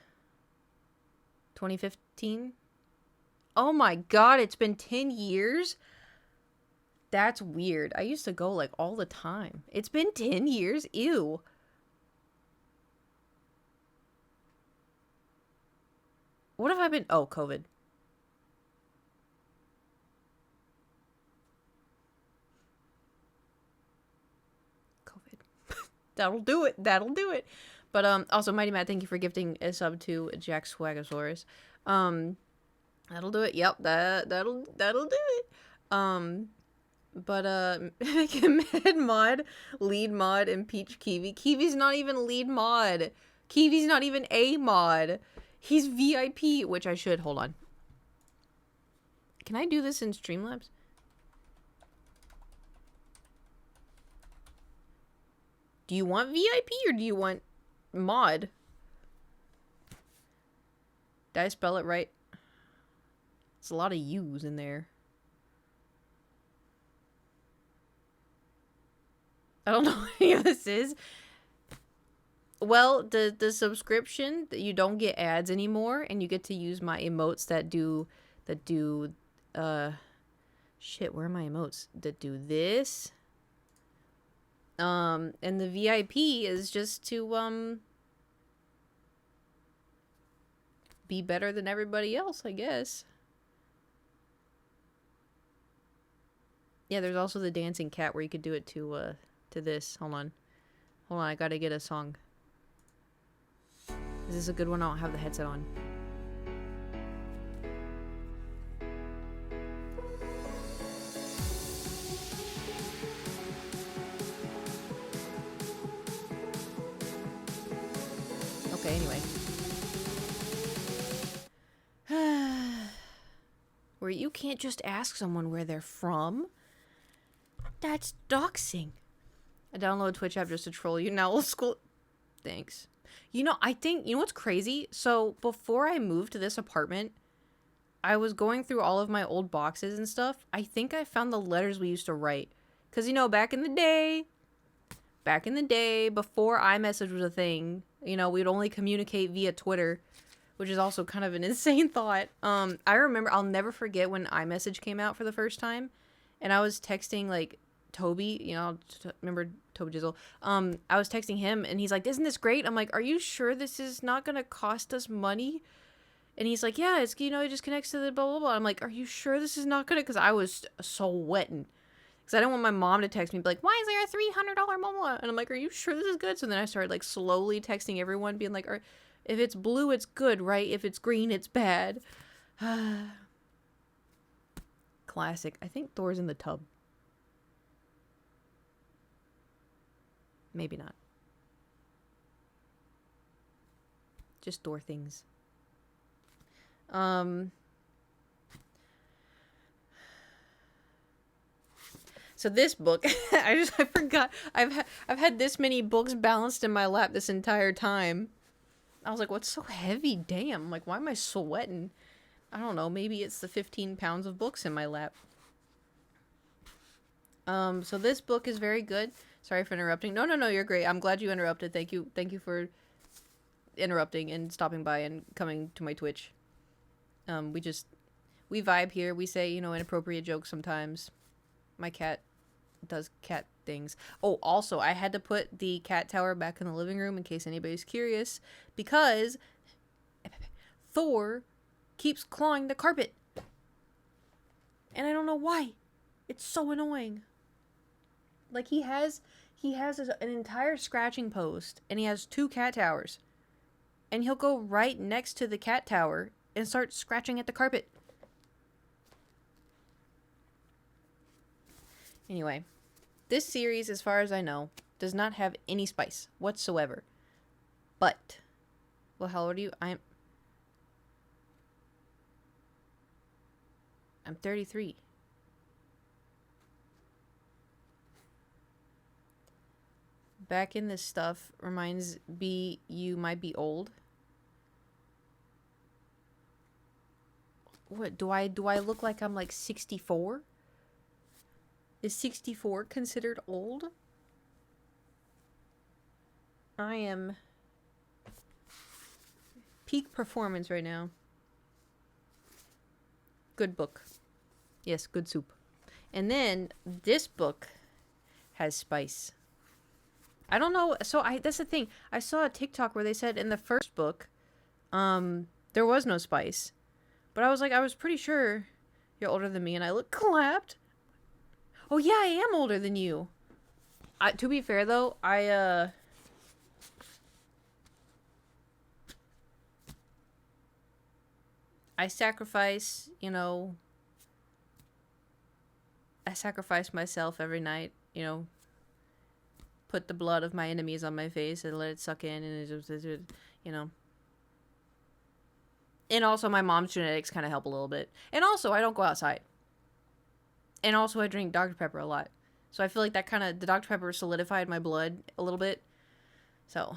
2015? Oh my god, it's been 10 years? That's weird. I used to go like all the time. It's been 10 years? Ew. What have I been? Oh, COVID. COVID. That'll do it. That'll do it. But also Mighty Matt, thank you for gifting a sub to Jack Swagasaurus. That'll do it. Yep, that'll do it. But Mad Mod, Lead Mod, and Peach Kiwi. Kiwi's not even Lead Mod. Kiwi's not even a mod. He's VIP, which I should. Hold on. Can I do this in Streamlabs? Do you want VIP or do you want mod? Did I spell it right? It's a lot of U's in there. I don't know what any of this is. Well, the subscription, you don't get ads anymore, and you get to use my emotes that do shit, where are my emotes? That do this. And the VIP is just to be better than everybody else, I guess. Yeah, there's also the dancing cat where you could do it to this. Hold on, I gotta get a song. Is this a good one? I don't have the headset on. Okay, anyway. Where you can't just ask someone where they're from. That's doxing. I download Twitch app just to troll you. Now old school. Thanks. You know, I think, you know what's crazy? So before I moved to this apartment, I was going through all of my old boxes and stuff. I think I found the letters we used to write. Because, you know, back in the day, before iMessage was a thing, you know, we'd only communicate via Twitter, which is also kind of an insane thought. I remember, I'll never forget when iMessage came out for the first time, and I was texting, like, Toby, you know, remember Toby Jizzle? I was texting him, and he's like, isn't this great? I'm like, are you sure this is not gonna cost us money? And he's like, yeah, it's, you know, it just connects to the blah, blah, blah. I'm like, are you sure this is not gonna, because I was so wetting. Because I didn't want my mom to text me and be like, why is there a $300 mobile? And I'm like, are you sure this is good? So then I started, like, slowly texting everyone, being like, if it's blue, it's good, right? If it's green, it's bad. Classic. I think Thor's in the tub. Maybe not. Just Thor things. So this book, I forgot. I've had this many books balanced in my lap this entire time. I was like, what's so heavy? Damn. I'm like, why am I sweating? I don't know. Maybe it's the 15 pounds of books in my lap. So this book is very good. Sorry for interrupting. No, you're great. I'm glad you interrupted. Thank you for interrupting and stopping by and coming to my Twitch. We vibe here. We say, you know, inappropriate jokes sometimes. My cat does cat things. Oh, also, I had to put the cat tower back in the living room in case anybody's curious, because Thor keeps clawing the carpet. And I don't know why. It's so annoying. Like, he has an entire scratching post, and he has 2 cat towers. And he'll go right next to the cat tower and start scratching at the carpet. Anyway, this series, as far as I know, does not have any spice whatsoever. But, well, how old are you? I'm 33. Back in this stuff reminds me you might be old. What, do I look like I'm like 64? Is 64 considered old? I am Peak performance right now. Good book. Yes, good soup. And then this book has spice. I don't know. So that's the thing. I saw a TikTok where they said in the first book, there was no spice. But I was like, I was pretty sure you're older than me, and I look clapped. Oh yeah, I am older than you. To be fair though, I sacrifice, I sacrifice myself every night, put the blood of my enemies on my face and let it suck in, and And also my mom's genetics kind of help a little bit. And also I don't go outside. And also I drink Dr. Pepper a lot. So I feel like the Dr. Pepper solidified my blood a little bit. So.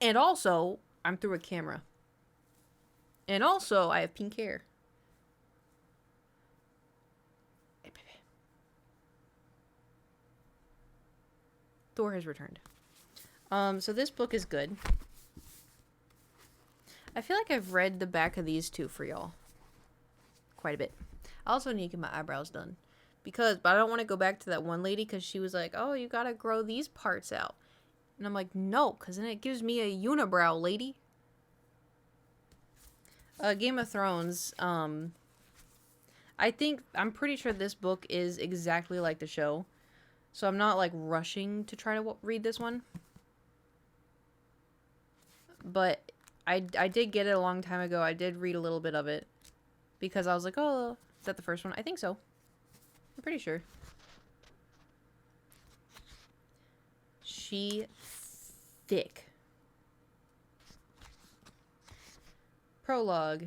And also, I'm through a camera. And also, I have pink hair. Hey, baby. Thor has returned. So this book is good. I feel like I've read the back of these two for y'all. Quite a bit. I also need to get my eyebrows done. But I don't want to go back to that one lady because she was like, oh, you gotta grow these parts out. And I'm like, no, because then it gives me a unibrow, lady. Game of Thrones, I'm pretty sure this book is exactly like the show. So I'm not, like, rushing to try to read this one. But I did get it a long time ago. I did read a little bit of it. Because I was like, oh, is that the first one? I think so. I'm pretty sure. She thick. Prologue.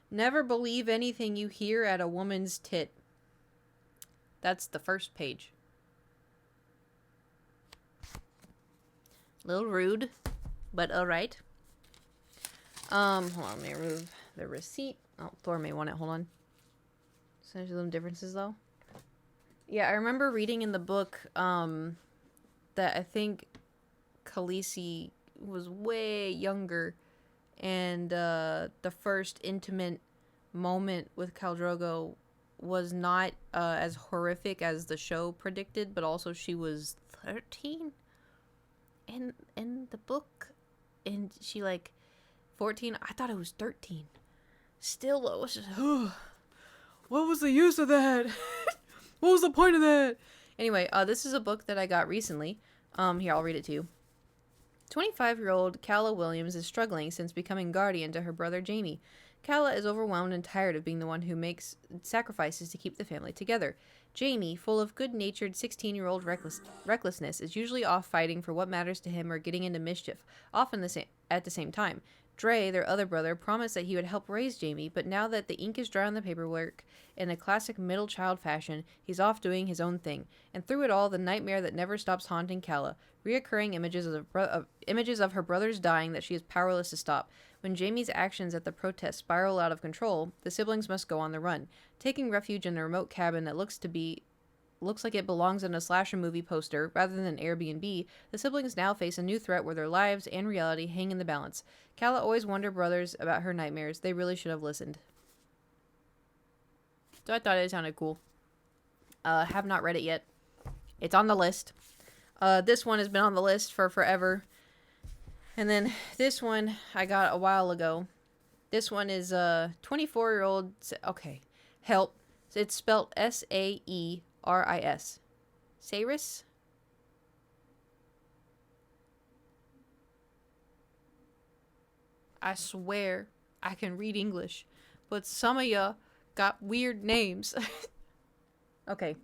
Never believe anything you hear at a woman's tit. That's the first page. A little rude, but alright. Hold on, let me remove the receipt. Oh, Thor may want it, hold on. So there's some differences though. Yeah, I remember reading in the book, that I think Khaleesi was way younger. And the first intimate moment with Khal Drogo was not as horrific as the show predicted, but also she was 13 in the book, and she 14. I thought it was 13. Still, it was just, what was the use of that? What was the point of that? Anyway, this is a book that I got recently. Here, I'll read it to you. 25-year-old Calla Williams is struggling since becoming guardian to her brother Jaime. Calla is overwhelmed and tired of being the one who makes sacrifices to keep the family together. Jaime, full of good-natured 16-year-old recklessness, is usually off fighting for what matters to him or getting into mischief, often at the same time. Dre, their other brother, promised that he would help raise Jaime, but now that the ink is dry on the paperwork, in a classic middle child fashion, he's off doing his own thing. And through it all, the nightmare that never stops haunting Calla, reoccurring images of her brother's dying that she is powerless to stop. When Jaime's actions at the protest spiral out of control, the siblings must go on the run, taking refuge in a remote cabin that looks like it belongs in a slasher movie poster rather than an Airbnb. The siblings now face a new threat where their lives and reality hang in the balance. Calla always warned her brothers about her nightmares. They really should have listened. So I thought it sounded cool. Have not read it yet. It's on the list. This one has been on the list for forever. And then this one I got a while ago. This one is a 24-year-old... Okay. Help. It's spelled S-A-E-R-I-S. Saris? I swear I can read English. But some of ya got weird names. Okay.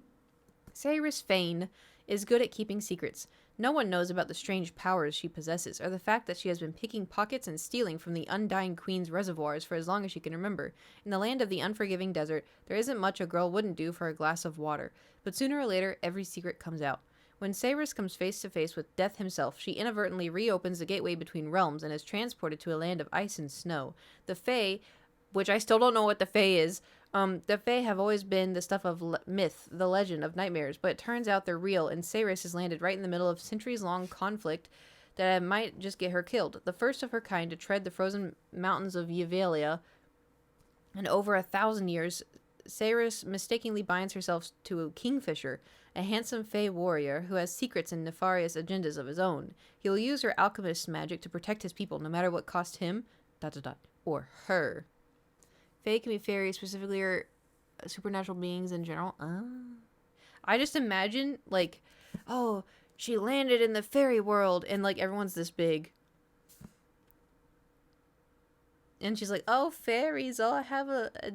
Saris Fane is good at keeping secrets. No one knows about the strange powers she possesses, or the fact that she has been picking pockets and stealing from the Undying Queen's reservoirs for as long as she can remember. In the land of the unforgiving desert, there isn't much a girl wouldn't do for a glass of water, but sooner or later, every secret comes out. When Sayrus comes face to face with death himself, she inadvertently reopens the gateway between realms and is transported to a land of ice and snow. The Fae, which I still don't know what the Fae is, the Fae have always been the stuff of myth, the legend of nightmares, but it turns out they're real, and Sayrus has landed right in the middle of centuries-long conflict that might just get her killed. The first of her kind to tread the frozen mountains of Yvalia, and over 1,000 years, Sayrus mistakenly binds herself to a kingfisher, a handsome Fey warrior who has secrets and nefarious agendas of his own. He will use her alchemist's magic to protect his people, no matter what cost him, ... or her. Fae can be fairies, specifically, or supernatural beings in general. I just imagine, like, oh, she landed in the fairy world, and, like, everyone's this big. And she's like, oh, fairies, oh, I have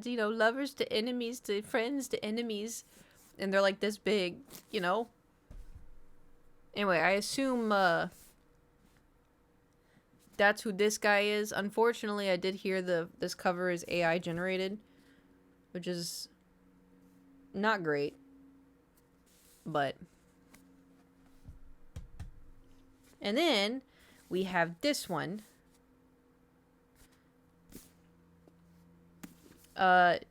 lovers to enemies, to friends to enemies. And they're, like, this big, you know? Anyway, I assume, that's who this guy is. Unfortunately, I did hear this cover is AI generated, which is not great. But. And then we have this one.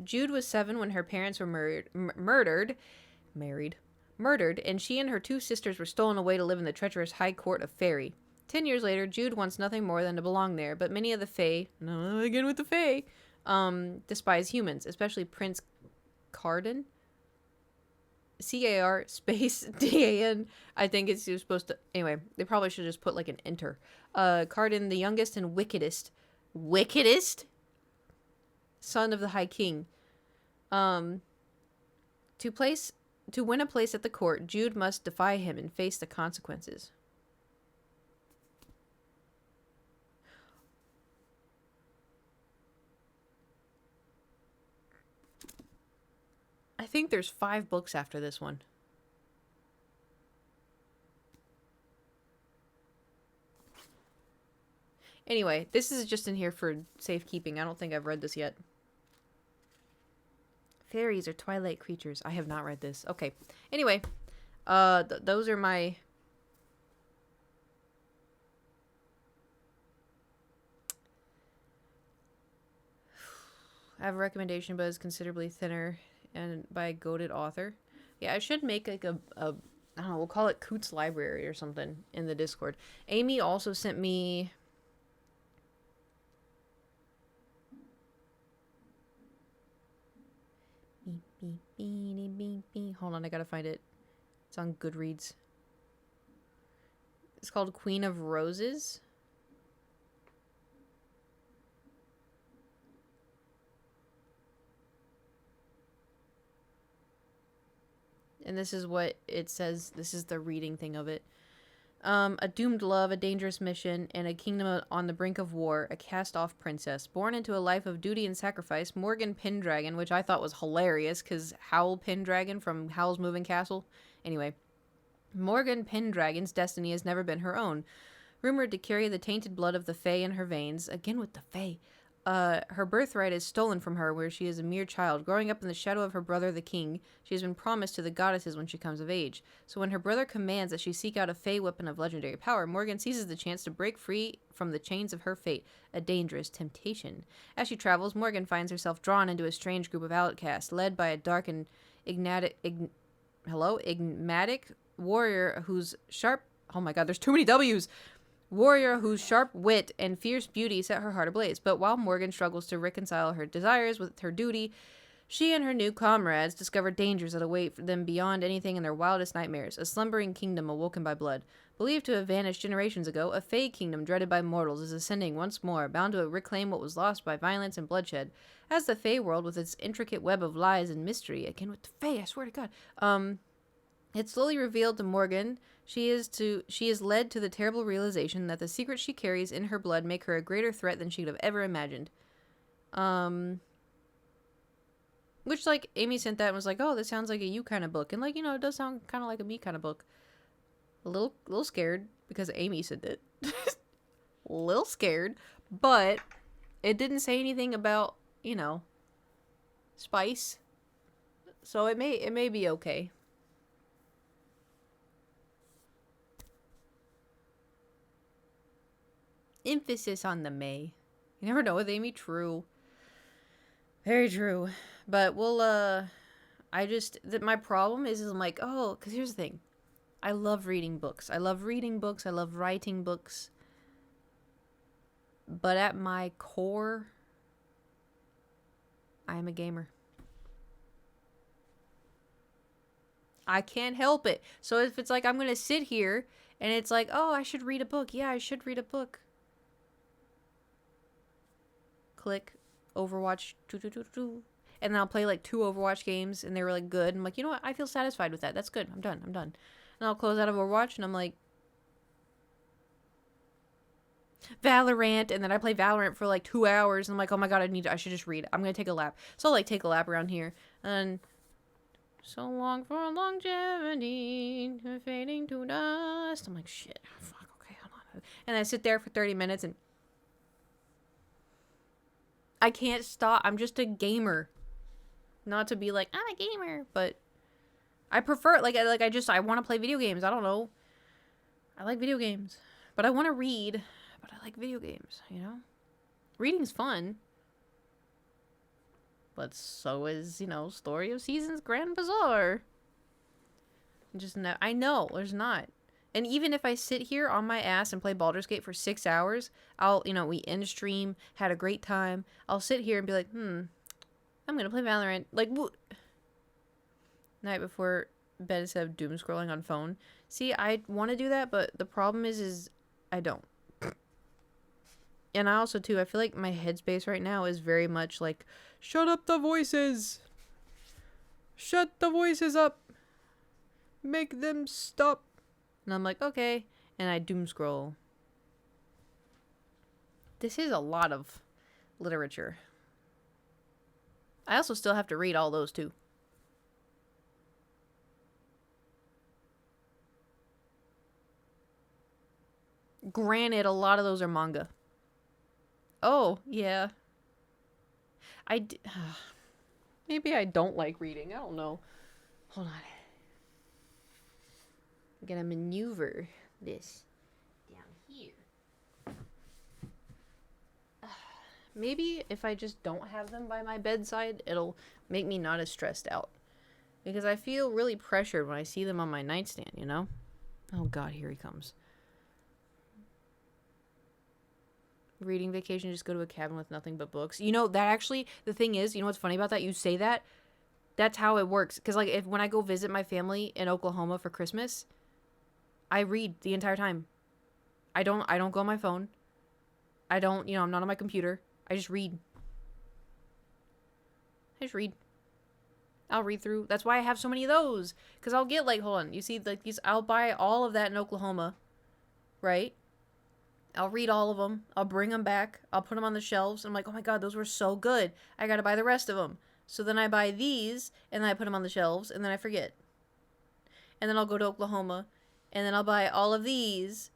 Jude was 7 when her parents were murdered, and she and her 2 sisters were stolen away to live in the treacherous High Court of Fairy. 10 years later, Jude wants nothing more than to belong there, but many of the Fae, again with the Fae, despise humans, especially Prince Cardan. C-A-R space D-A-N. I think it's supposed to... Anyway, they probably should just put like an enter. Cardan, the youngest and wickedest son of the High King. To win a place at the court, Jude must defy him and face the consequences. I think there's 5 books after this one. Anyway, this is just in here for safekeeping. I don't think I've read this yet. Fairies are twilight creatures. I have not read this. Okay. Anyway, those are my... I have a recommendation, but it's considerably thinner and by a goated author. Yeah, I should make like a I don't know, we'll call it Coots Library or something in the Discord. Amy also sent me... Hold on, I gotta find it. It's on Goodreads. It's called Queen of Roses. And this is what it says. This is the reading thing of it. A doomed love, a dangerous mission, and a kingdom on the brink of war, a cast-off princess. Born into a life of duty and sacrifice, Morgan Pendragon, which I thought was hilarious, because Howl Pendragon from Howl's Moving Castle. Anyway, Morgan Pendragon's destiny has never been her own. Rumored to carry the tainted blood of the Fae in her veins, again with the Fae, her birthright is stolen from her where she is a mere child. Growing up in the shadow of her brother the king, she has been promised to the goddesses when she comes of age. So when her brother commands that she seek out a Fae weapon of legendary power, Morgan seizes the chance to break free from the chains of her fate, a dangerous temptation. As she travels, Morgan finds herself drawn into a strange group of outcasts, led by a dark and enigmatic warrior whose sharp... Oh my god, there's too many W's! Warrior whose sharp wit and fierce beauty set her heart ablaze. But while Morgan struggles to reconcile her desires with her duty, she and her new comrades discover dangers that await them beyond anything in their wildest nightmares. A slumbering kingdom awoken by blood. Believed to have vanished generations ago, a Fae kingdom dreaded by mortals is ascending once more, bound to reclaim what was lost by violence and bloodshed. As the Fae world, with its intricate web of lies and mystery, again with the Fae, I swear to God, it's slowly revealed to Morgan she is led to the terrible realization that the secrets she carries in her blood make her a greater threat than she could have ever imagined. Which, like, Amy sent that and was like, oh, this sounds like a you kind of book. And, like, you know, it does sound kind of like a me kind of book. A little scared because Amy sent it. A little scared. But it didn't say anything about, you know, spice. So it may be okay. Emphasis on the may. You never know with Amy. True. Very true. But we'll, my problem is I'm like, oh, because here's the thing. I love reading books. I love reading books. I love writing books. But at my core, I am a gamer. I can't help it. So if it's like I'm going to sit here and it's like, oh, I should read a book. Yeah, I should read a book. Click. Overwatch. And then I'll play like 2 Overwatch games and they were like good. I'm like, you know what? I feel satisfied with that. That's good. I'm done. And I'll close out of Overwatch and I'm like, Valorant. And then I play Valorant for like 2 hours. And I'm like, oh my God, I should just read. I'm going to take a lap. So I'll like take a lap around here. And so long for longevity, fading to dust. I'm like, shit. Fuck, okay, hold on. And I sit there for 30 minutes and I can't stop. I'm just a gamer. Not to be like, I'm a gamer, but I prefer, I want to play video games. I don't know. I like video games. But I want to read, but I like video games, you know? Reading's fun. But so is, Story of Seasons Grand Bazaar. I know, there's not. And even if I sit here on my ass and play Baldur's Gate for 6 hours, we end stream, had a great time. I'll sit here and be like, I'm gonna play Valorant. Like, night before bed instead of doom scrolling on phone. See, I want to do that, but the problem is I don't. And I also, too, I feel like my headspace right now is very much like, shut up the voices. Shut the voices up. Make them stop. And I'm like, okay. And I doom scroll. This is a lot of literature. I also still have to read all those, too. Granted, a lot of those are manga. Oh, yeah. Maybe I don't like reading. I don't know. Hold on. I'm gonna maneuver this down here. Maybe if I just don't have them by my bedside, it'll make me not as stressed out. Because I feel really pressured when I see them on my nightstand, you know? Oh God, here he comes. Reading vacation, just go to a cabin with nothing but books. That actually, the thing is, what's funny about that? You say that, that's how it works. Because, when I go visit my family in Oklahoma for Christmas, I read the entire time. I don't go on my phone. I don't, I'm not on my computer. I just read. I'll read through. That's why I have so many of those. Because I'll get, hold on. You see, these, I'll buy all of that in Oklahoma. Right? I'll read all of them. I'll bring them back. I'll put them on the shelves. I'm like, oh my God, those were so good. I got to buy the rest of them. So then I buy these, and then I put them on the shelves, and then I forget. And then I'll go to Oklahoma, and then I'll buy all of these,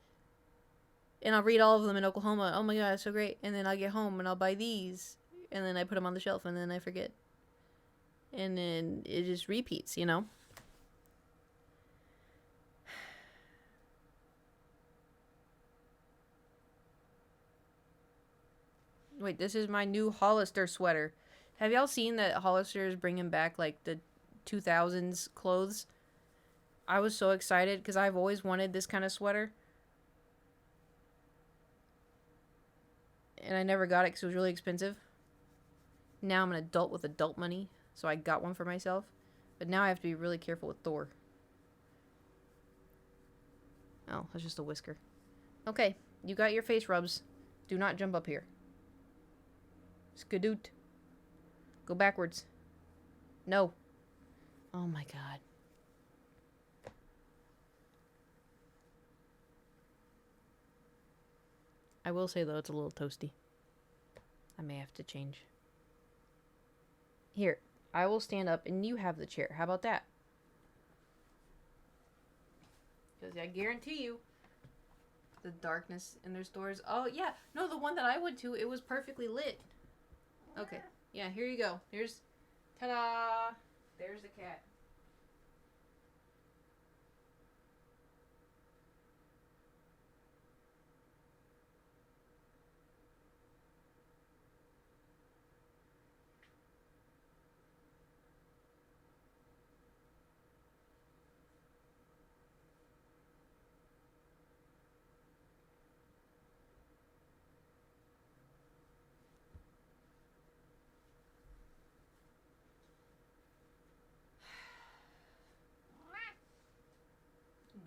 and I'll read all of them in Oklahoma. Oh my God, it's so great. And then I'll get home, and I'll buy these, and then I put them on the shelf, and then I forget. And then it just repeats, Wait, this is my new Hollister sweater. Have y'all seen that Hollister is bringing back, the 2000s clothes? I was so excited because I've always wanted this kind of sweater. And I never got it because it was really expensive. Now I'm an adult with adult money, so I got one for myself. But now I have to be really careful with Thor. Oh, that's just a whisker. Okay, you got your face rubs. Do not jump up here. Skadoot. Go backwards. No. Oh my God. I will say, though, it's a little toasty. I may have to change. Here, I will stand up and you have the chair. How about that? Because I guarantee you, the darkness in their stores. Oh, yeah. No, the one that I went to, it was perfectly lit. Okay. Yeah, here you go. Here's, ta-da! There's the cat.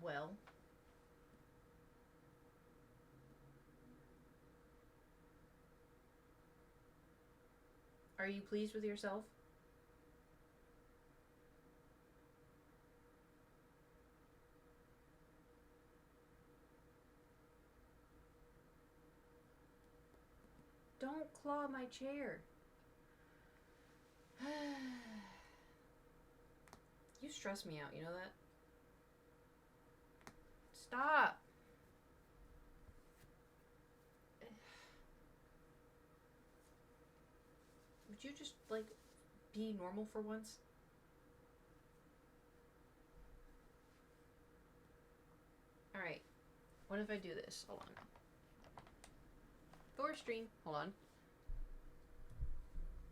Well. Are you pleased with yourself? Don't claw my chair. You stress me out, you know that? Stop! Would you just, like, be normal for once? Alright. What if I do this? Hold on. Thor stream. Hold on.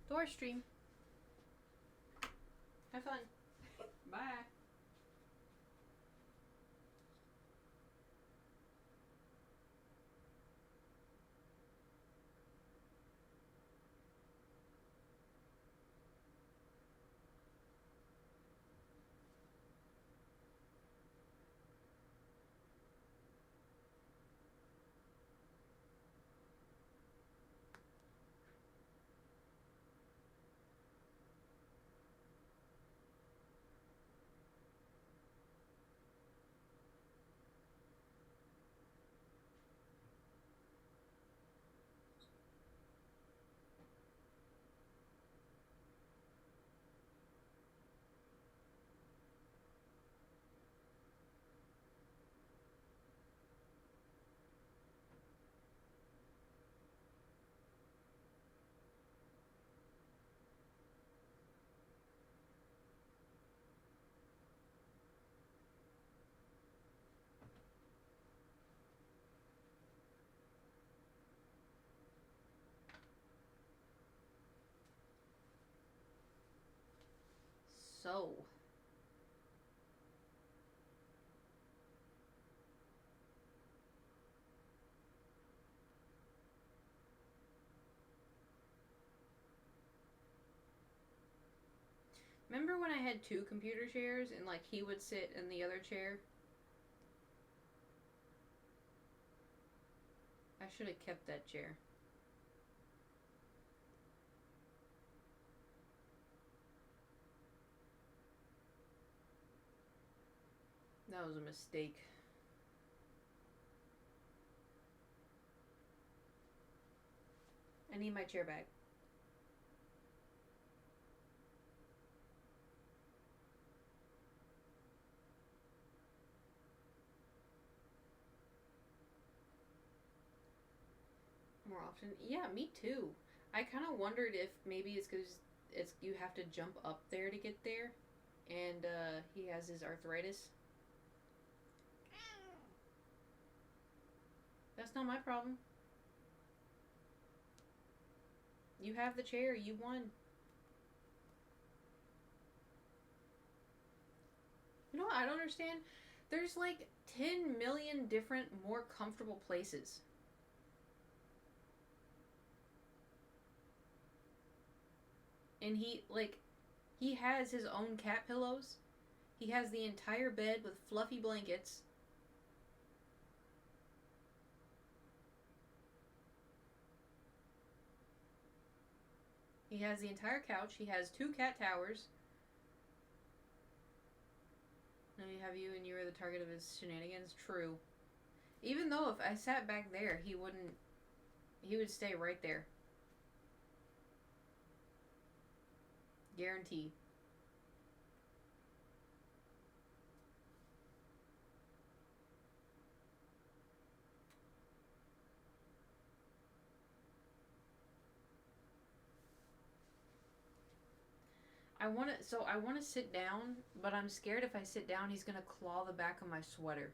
Thor stream. Have fun. Bye. So. Remember when I had 2 computer chairs and, like, he would sit in the other chair? I should have kept that chair. That was a mistake. I need my chair back. More often? Yeah, me too. I kind of wondered if maybe it's because you have to jump up there to get there, and he has his arthritis. That's not my problem. You have the chair. You won. You know what I don't understand? There's like 10 million different, more comfortable places. And he has his own cat pillows. He has the entire bed with fluffy blankets. He has the entire couch. He has 2 cat towers. Now you have you and you were the target of his shenanigans. True. Even though if I sat back there, he would stay right there. Guarantee. I want to sit down, but I'm scared if I sit down, he's going to claw the back of my sweater.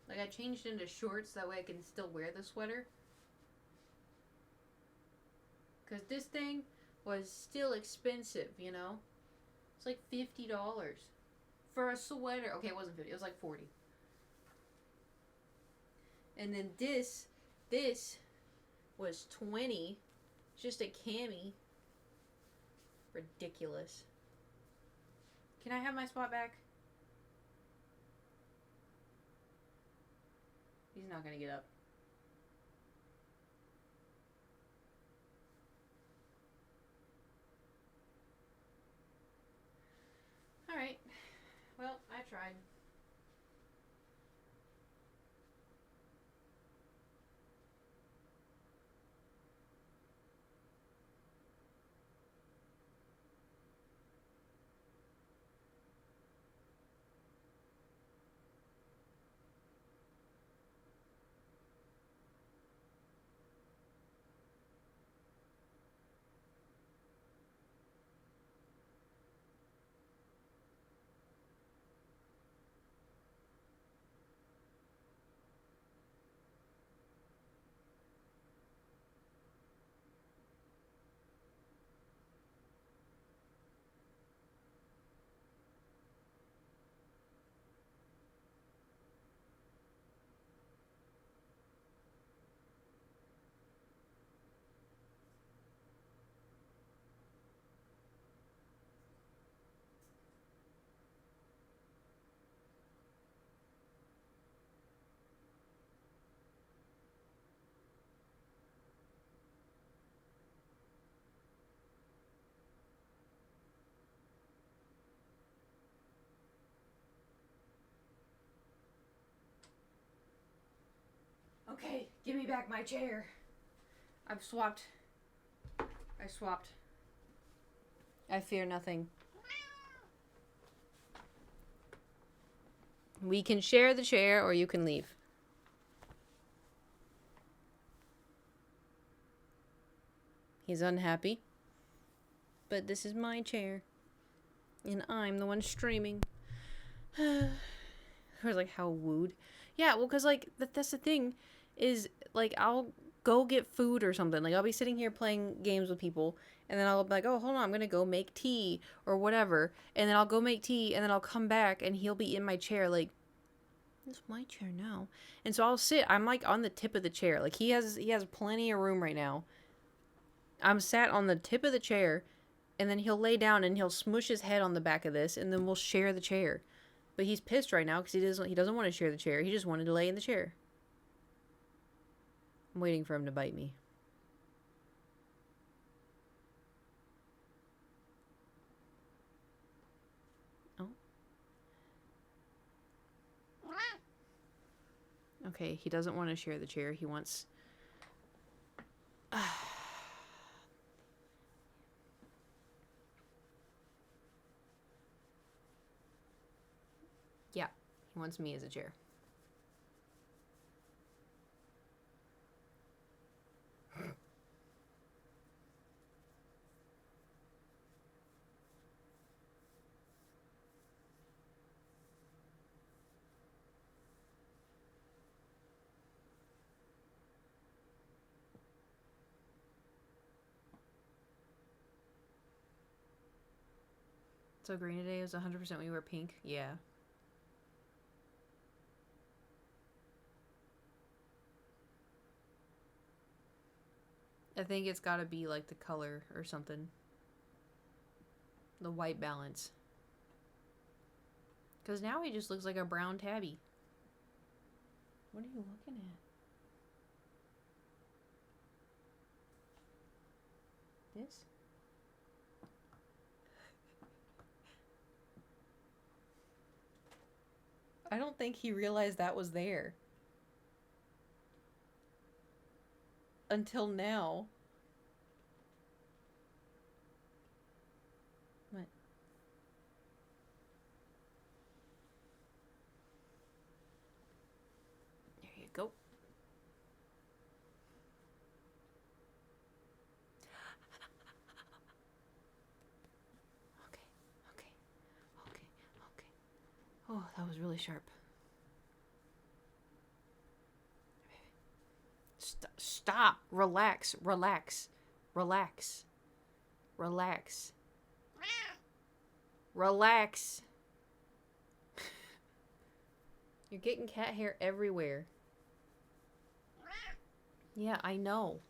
Like, I changed into shorts, that way I can still wear the sweater. Because this thing was still expensive, you know? It's like $50 for a sweater. Okay, it wasn't 50, it was like 40. And then this was 20. Just a cami. Ridiculous. Can I have my spot back? He's not gonna get up. Alright. Well, I tried. Okay, give me back my chair. I've swapped. I swapped. I fear nothing. We can share the chair or you can leave. He's unhappy. But this is my chair. And I'm the one streaming. I was like, how wooed. Yeah, well, because, like, that's the thing. Is, like, I'll go get food or something. Like, I'll be sitting here playing games with people. And then I'll be like, oh, hold on, I'm going to go make tea. Or whatever. And then I'll go make tea. And then I'll come back. And he'll be in my chair, like, it's my chair now. And so I'll sit. I'm, like, on the tip of the chair. Like, he has plenty of room right now. I'm sat on the tip of the chair. And then he'll lay down and he'll smush his head on the back of this. And then we'll share the chair. But he's pissed right now because he doesn't want to share the chair. He just wanted to lay in the chair. I'm waiting for him to bite me. Oh. Okay, he doesn't want to share the chair. He wants... Yeah, he wants me as a chair. So green today was 100% we were pink? Yeah. I think it's gotta be like the color or something. The white balance. Because now he just looks like a brown tabby. What are you looking at? This? I don't think he realized that was there. Until now. What? There you go. Okay. Oh, that was really sharp. Stop. Relax. You're getting cat hair everywhere. Yeah, I know.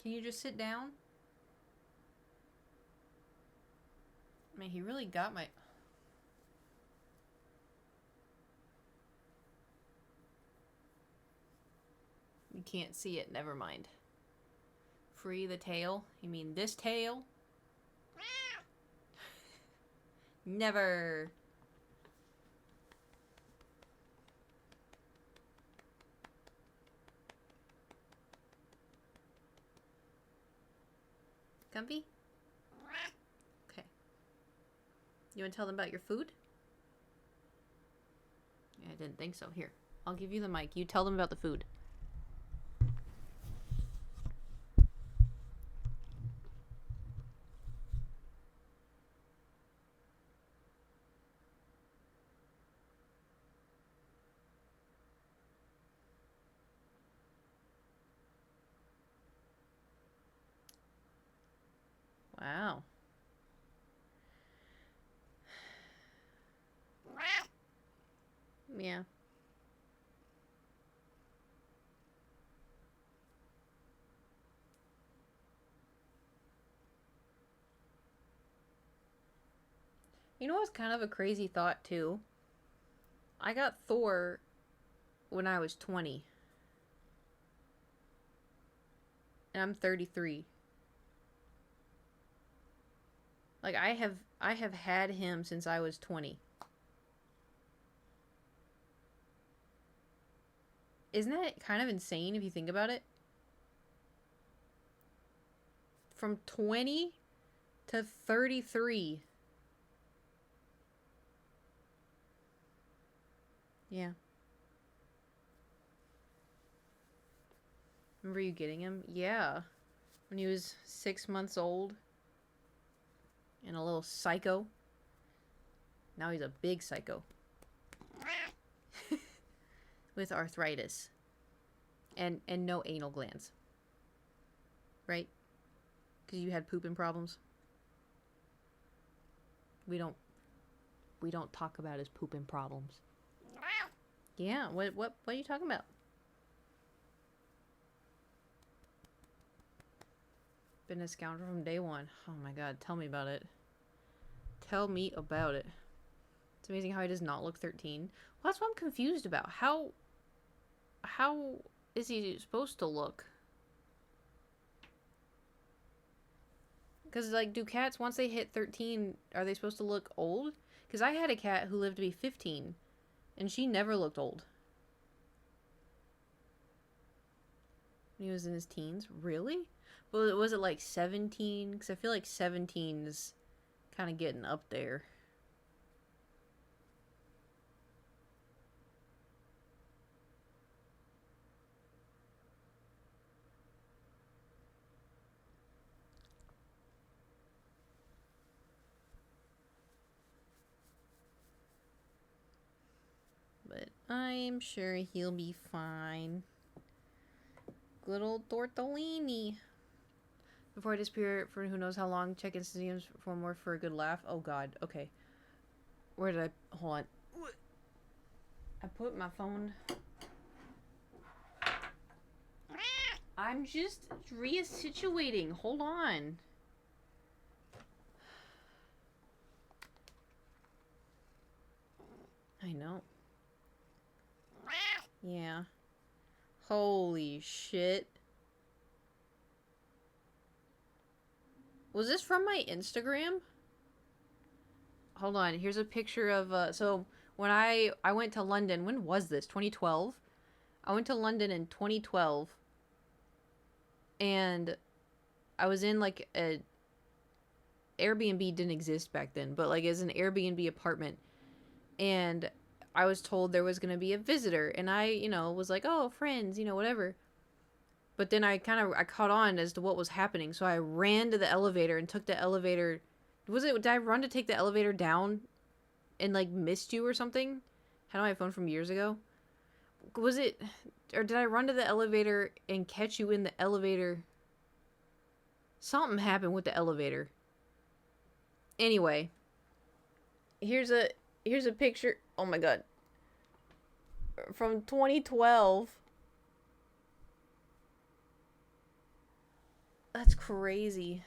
Can you just sit down? Man, he really got my... You can't see it. Never mind. Free the tail? You mean this tail? Never. Comfy? Okay. You want to tell them about your food? Yeah, I didn't think so. Here, I'll give you the mic. You tell them about the food. Wow. Yeah. You know what's kind of a crazy thought, too? I got Thor when I was 20. And I'm 33. Like, I have had him since I was 20. Isn't that kind of insane if you think about it? From 20 to 33. Yeah. Remember you getting him? Yeah. When he was 6 months old. And a little psycho. Now he's a big psycho. With arthritis. And no anal glands. Right? Because you had pooping problems. We don't talk about his pooping problems. Yeah, what are you talking about? Been a scoundrel from day one. Oh my god, tell me about it. Tell me about it. It's amazing how he does not look 13. Well, that's what I'm confused about. How is he supposed to look? Because, like, do cats, once they hit 13, are they supposed to look old? Because I had a cat who lived to be 15, and she never looked old. When he was in his teens? Really? Well, was it like 17? Because I feel like 17 is kind of getting up there. But I'm sure he'll be fine. Good old Tortellini. Before I disappear for who knows how long, check Instagrams for more for a good laugh. Oh god, okay. Where did I... Hold on. I put my phone... I'm just reassituating. Hold on. I know. Yeah. Holy shit. Was this from my Instagram? Hold on. Here's a picture of, so when I went to London, when was this? 2012? I went to London in 2012. And I was in like a Airbnb didn't exist back then, but like as an Airbnb apartment. And I was told there was going to be a visitor, and I, was like, "Oh, friends, whatever." But then I caught on as to what was happening, so I ran to the elevator and took the elevator. Did I run to take the elevator down and like missed you or something? Had my phone from years ago. Was it, or did I run to the elevator and catch you in the elevator? Something happened with the elevator. Anyway, here's a picture. Oh my god. From 2012. That's crazy.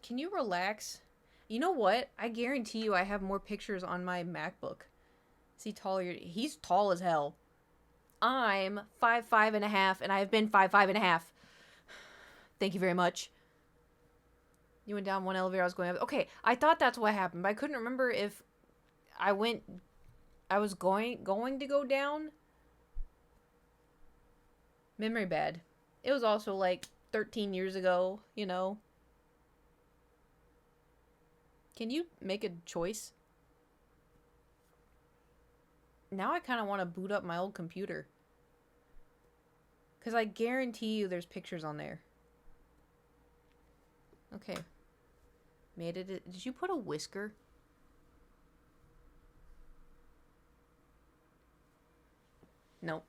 Can you relax? You know what? I guarantee you I have more pictures on my MacBook. Is he taller? He's tall as hell. I'm 5'5.5", and I've been 5'5.5". Thank you very much. You went down one elevator, I was going up. Okay, I thought that's what happened, but I couldn't remember if I was going to go down. Memory bad. It was also like 13 years ago, you know. Can you make a choice? Now I kind of want to boot up my old computer. Because I guarantee you there's pictures on there. Okay. Made it. Did you put a whisker? Nope.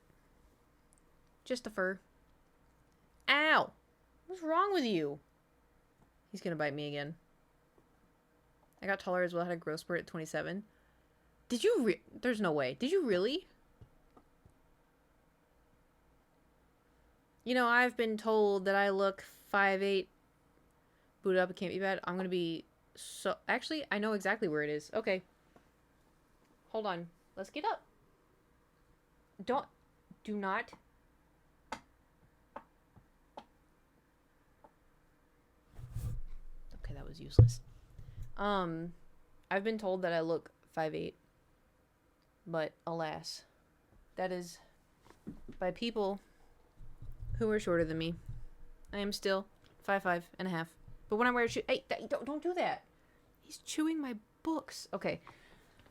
Just a fur. Ow! What's wrong with you? He's gonna bite me again. I got taller as well. Had a growth spurt at 27. Did you There's no way. Did you really? You know, I've been told that I look 5'8". Boot up, it can't be bad. I'm gonna be so... Actually, I know exactly where it is. Okay. Hold on. Let's get up. Do not... Okay, that was useless. I've been told that I look 5'8". But, alas. That is by people who are shorter than me. I am still 5'5.5". But when I wear shoes... Hey, don't do that. He's chewing my books. Okay.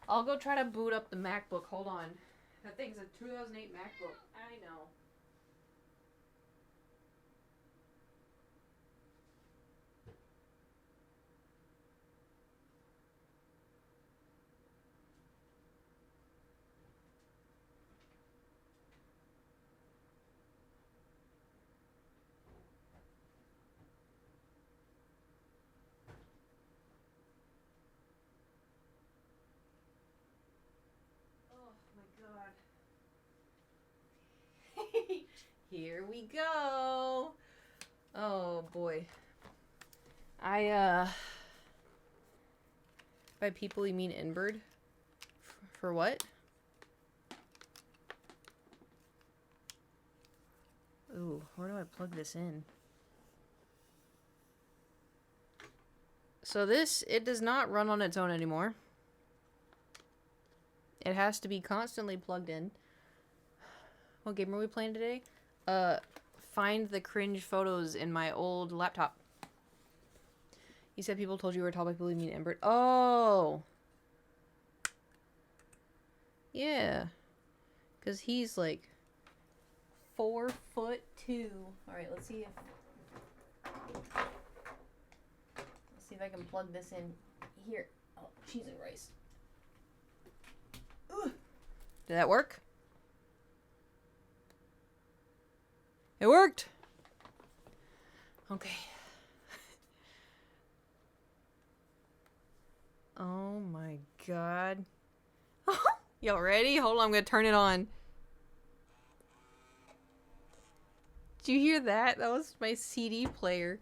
I'll go try to boot up the MacBook. Hold on. That thing's a 2008 MacBook. I know. Here we go. Oh boy. By people you mean inbird? For what? Ooh, where do I plug this in? So it does not run on its own anymore. It has to be constantly plugged in. What game are we playing today? Find the cringe photos in my old laptop. You said people told you were tall by people you mean inbird. Oh! Yeah. Because he's like 4'2". Alright, let's see if I can plug this in here. Oh, cheese and rice. Ugh. Did that work? It worked! Okay. Oh my god. Y'all ready? Hold on, I'm gonna turn it on. Did you hear that? That was my CD player.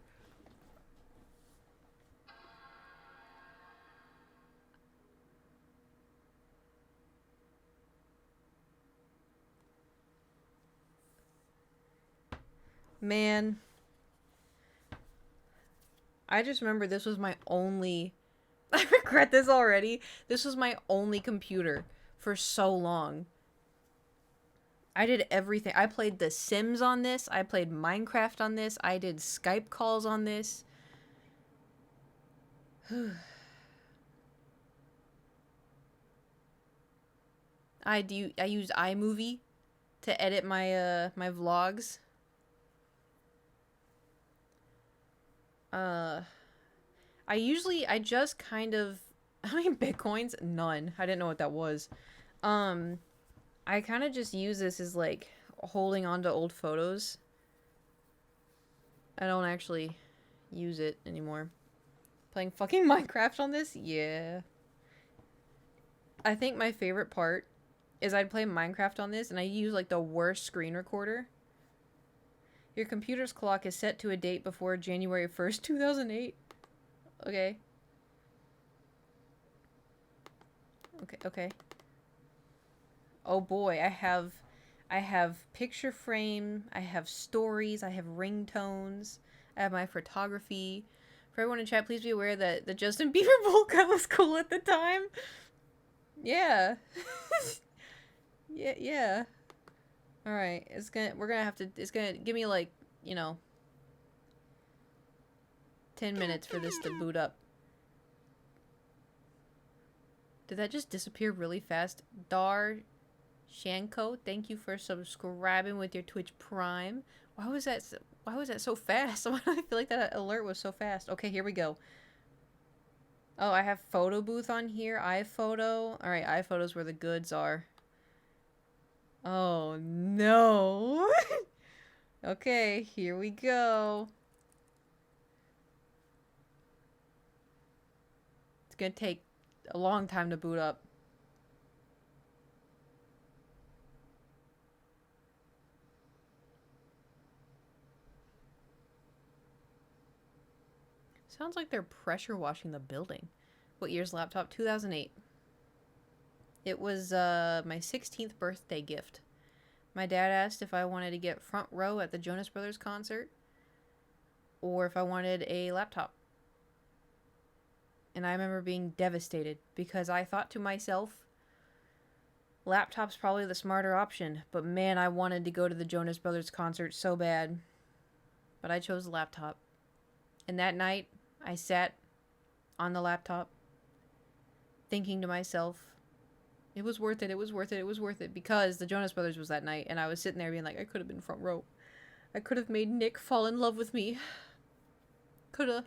Man. I just remember this was my only... I regret this already. This was my only computer for so long. I did everything. I played The Sims on this. I played Minecraft on this. I did Skype calls on this. I use iMovie to edit my my vlogs. I just kind of... How many bitcoins? None. I didn't know what that was. I kind of just use this as, like, holding on to old photos. I don't actually use it anymore. Playing fucking Minecraft on this? Yeah. I think my favorite part is I'd play Minecraft on this, and I use, like, the worst screen recorder. Your computer's clock is set to a date before January 1st, 2008. Okay. Okay. Oh boy, I have picture frame, I have stories, I have ringtones, I have my photography. For everyone in chat, please be aware that the Justin Bieber bowl cut was cool at the time. Yeah. Yeah. All right, we're gonna have to. It's gonna give me like, you know, 10 minutes for this to boot up. Did that just disappear really fast? Dar Shanko, thank you for subscribing with your Twitch Prime. Why was that so fast? Why do I feel like that alert was so fast? Okay, here we go. Oh, I have photo booth on here. iPhoto. All right, iPhoto's where the goods are. Oh no. Okay, here we go. It's gonna take a long time to boot up. Sounds like they're pressure washing the building. What year's laptop? 2008. It was my 16th birthday gift. My dad asked if I wanted to get front row at the Jonas Brothers concert or if I wanted a laptop. And I remember being devastated because I thought to myself, laptop's probably the smarter option, but man, I wanted to go to the Jonas Brothers concert so bad. But I chose the laptop. And that night, I sat on the laptop thinking to myself, it was worth it, it was worth it, it was worth it, because the Jonas Brothers was that night, and I was sitting there being like, I could have been front row. I could have made Nick fall in love with me. Coulda.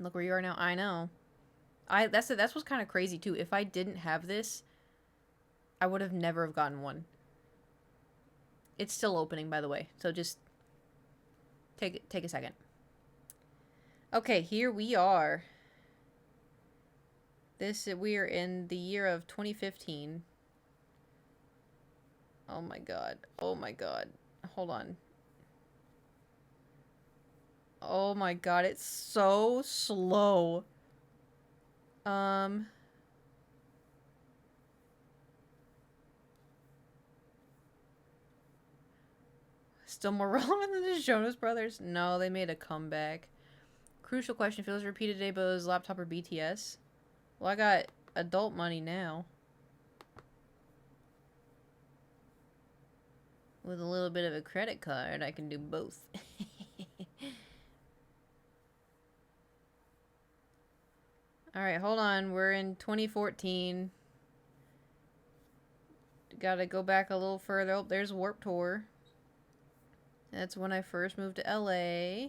Look where you are now. I know. That's what's kind of crazy too. If I didn't have this, I would have never have gotten one. It's still opening, by the way, so just take a second. Okay, here we are. We are in the year of 2015. Oh my god. Oh my god. Hold on. Oh my god, it's so slow. Still more relevant than the Jonas Brothers? No, they made a comeback. Crucial question, feels repeated today, but it was laptop or BTS? Well, I got adult money now. With a little bit of a credit card, I can do both. Alright, hold on. We're in 2014. Gotta go back a little further. Oh, there's Warped Tour. That's when I first moved to LA.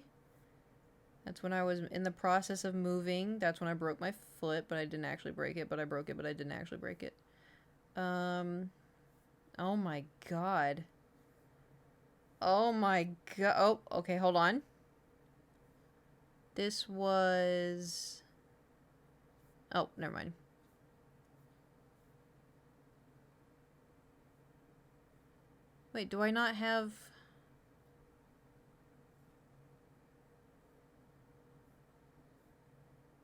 That's when I was in the process of moving. That's when I broke my foot, but I didn't actually break it. But I broke it, but I didn't actually break it. Oh my god. Oh my god. Oh, okay, hold on. This was... Oh, never mind. Wait, do I not have...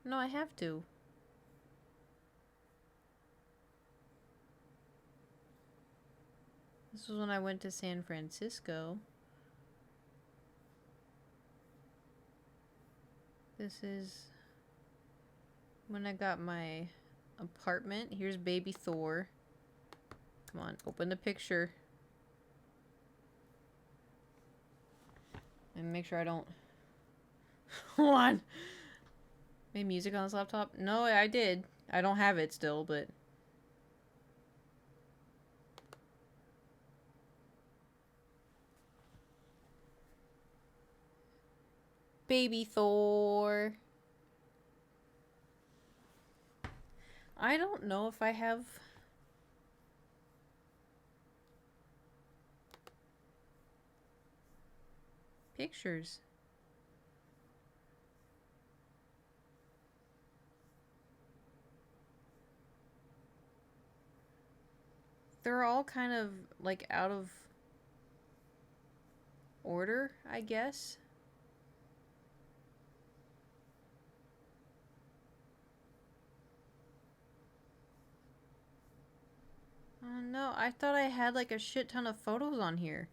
No, I have to. This was when I went to San Francisco. This is when I got my apartment. Here's baby Thor. Come on, open the picture. And make sure I don't... Hold on. Made music on this laptop? No, I did. I don't have it still, but... Baby Thor. I don't know if I have... pictures. They're all kind of, like, out of order, I guess. Oh no, I thought I had like a shit ton of photos on here.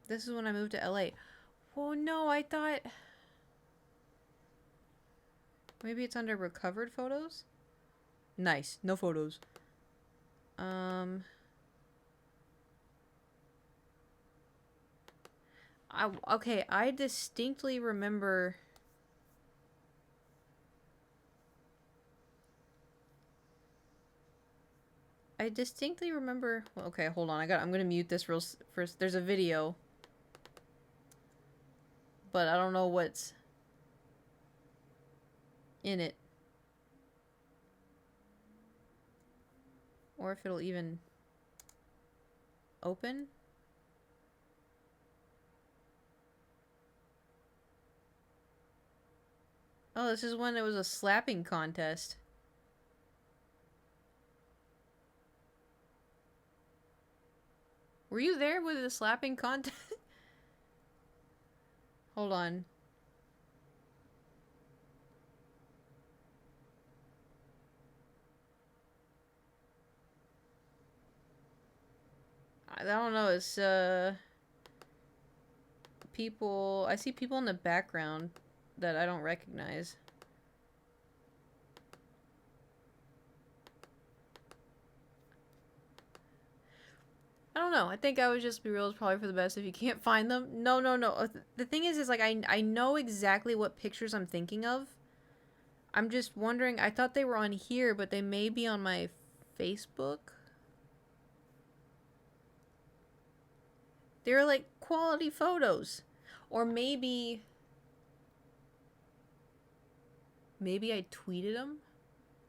This is when I moved to LA. Oh no, I thought... Maybe it's under recovered photos? Nice. No photos. Okay, I distinctly remember... Well, okay, hold on. I'm gonna mute this real first. There's a video. But I don't know what's in it. Or if it'll even open. Oh, this is when it was a slapping contest. Were you there with the slapping contest? Hold on. I don't know, it's people... I see people in the background that I don't recognize. I don't know. I think I would just be real is probably for the best if you can't find them. No. The thing is like I know exactly what pictures I'm thinking of. I'm just wondering, I thought they were on here, but they may be on my Facebook. They're like quality photos. Or maybe I tweeted them.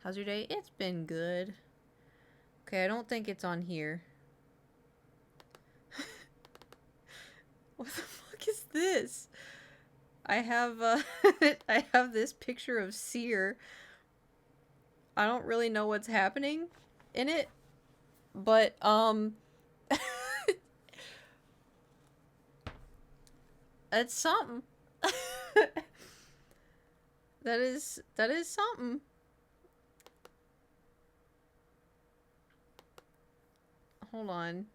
How's your day? It's been good. Okay, I don't think it's on here. What the fuck is this? I have I have this picture of Sear. I don't really know what's happening in it, but it's something. that is something. Hold on.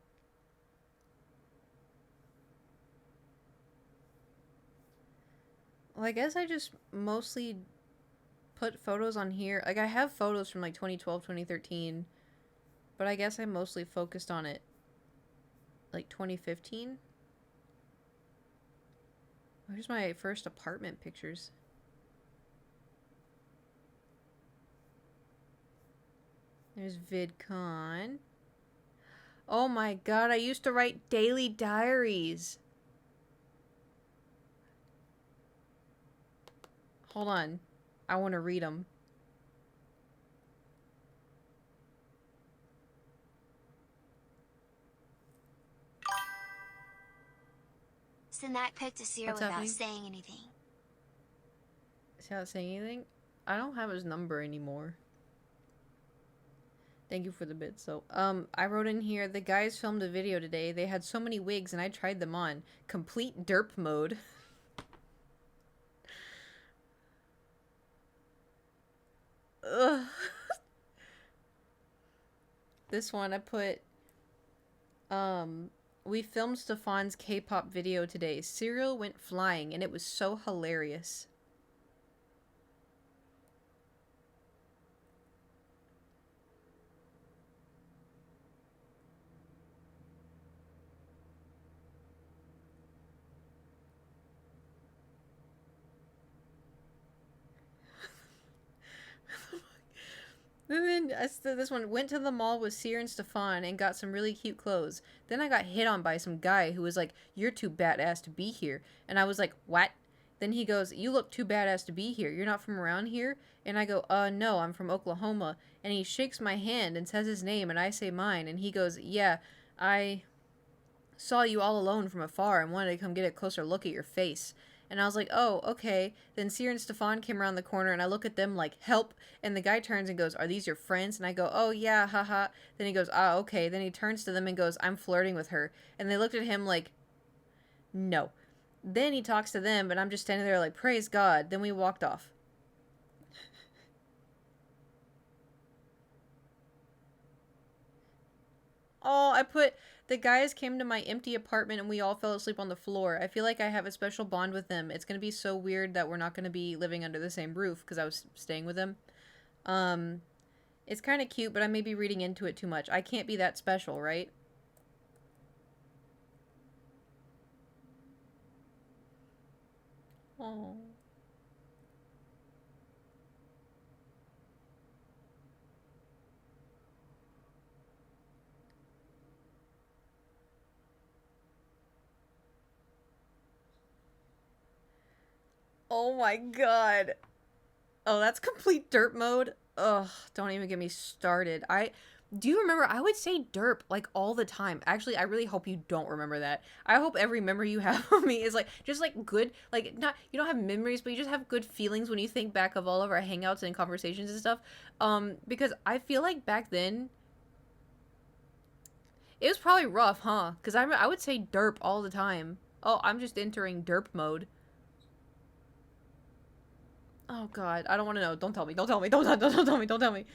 Well, I guess I just mostly put photos on here. Like, I have photos from, like, 2012, 2013. But I guess I mostly focused on it, like, 2015. Where's my first apartment pictures? There's VidCon. Oh my god, I used to write daily diaries. Hold on. I want to read them. Send that pic to Sear without saying anything. Without saying anything? I don't have his number anymore. Thank you for the bit. So, I wrote in here, the guys filmed a video today. They had so many wigs and I tried them on. Complete derp mode. Ugh. This one I put, we filmed Stefan's K-pop video today. Cereal went flying and it was so hilarious. And then this one went to the mall with Sear and Stefan and got some really cute clothes. Then I got hit on by some guy who was like, "You're too badass to be here." And I was like, "What?" Then he goes, "You look too badass to be here. You're not from around here?" And I go, no, I'm from Oklahoma." And he shakes my hand and says his name and I say mine. And he goes, "Yeah, I saw you all alone from afar and wanted to come get a closer look at your face." And I was like, "Oh, okay." Then Sear and Stefan came around the corner and I look at them like, "Help." And the guy turns and goes, "Are these your friends?" And I go, "Oh, yeah, haha." Then he goes, "Ah, okay." Then he turns to them and goes, "I'm flirting with her." And they looked at him like, "No." Then he talks to them and I'm just standing there like, "Praise God." Then we walked off. Oh, I put the guys came to my empty apartment and we all fell asleep on the floor. I feel like I have a special bond with them. It's gonna be so weird that we're not gonna be living under the same roof because I was staying with them. Um, it's kind of cute, but I may be reading into it too much. I can't be that special, right? Oh. Oh my god. Oh, that's complete derp mode. Ugh, don't even get me started. I do you remember I would say derp like all the time. Actually, I really hope you don't remember that. I hope every memory you have of me is like just like good, like not you don't have memories, but you just have good feelings when you think back of all of our hangouts and conversations and stuff. Because I feel like back then it was probably rough, huh? Because I would say derp all the time. Oh, I'm just entering derp mode. Oh god, I don't want to know. Don't tell me. Don't tell me. Don't tell me. Don't tell me.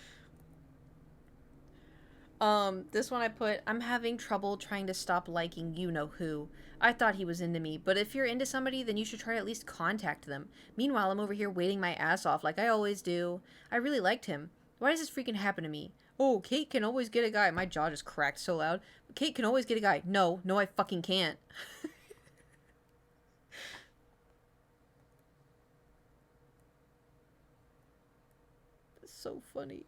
This one I put, I'm having trouble trying to stop liking you know who. I thought he was into me, but if you're into somebody, then you should try to at least contact them. Meanwhile, I'm over here waiting my ass off like I always do. I really liked him. Why does this freaking happen to me? Oh, Kate can always get a guy. My jaw just cracked so loud. Kate can always get a guy. No, no, I fucking can't. That's so funny.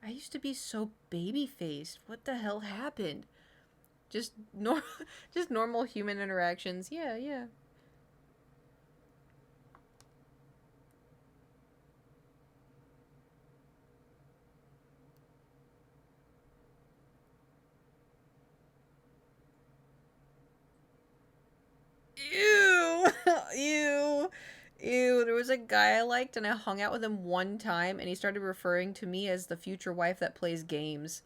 I used to be so baby-faced. What the hell happened? Just just normal human interactions. Yeah, yeah. Ew. Ew. Ew. There was a guy I liked and I hung out with him one time and he started referring to me as the future wife that plays games.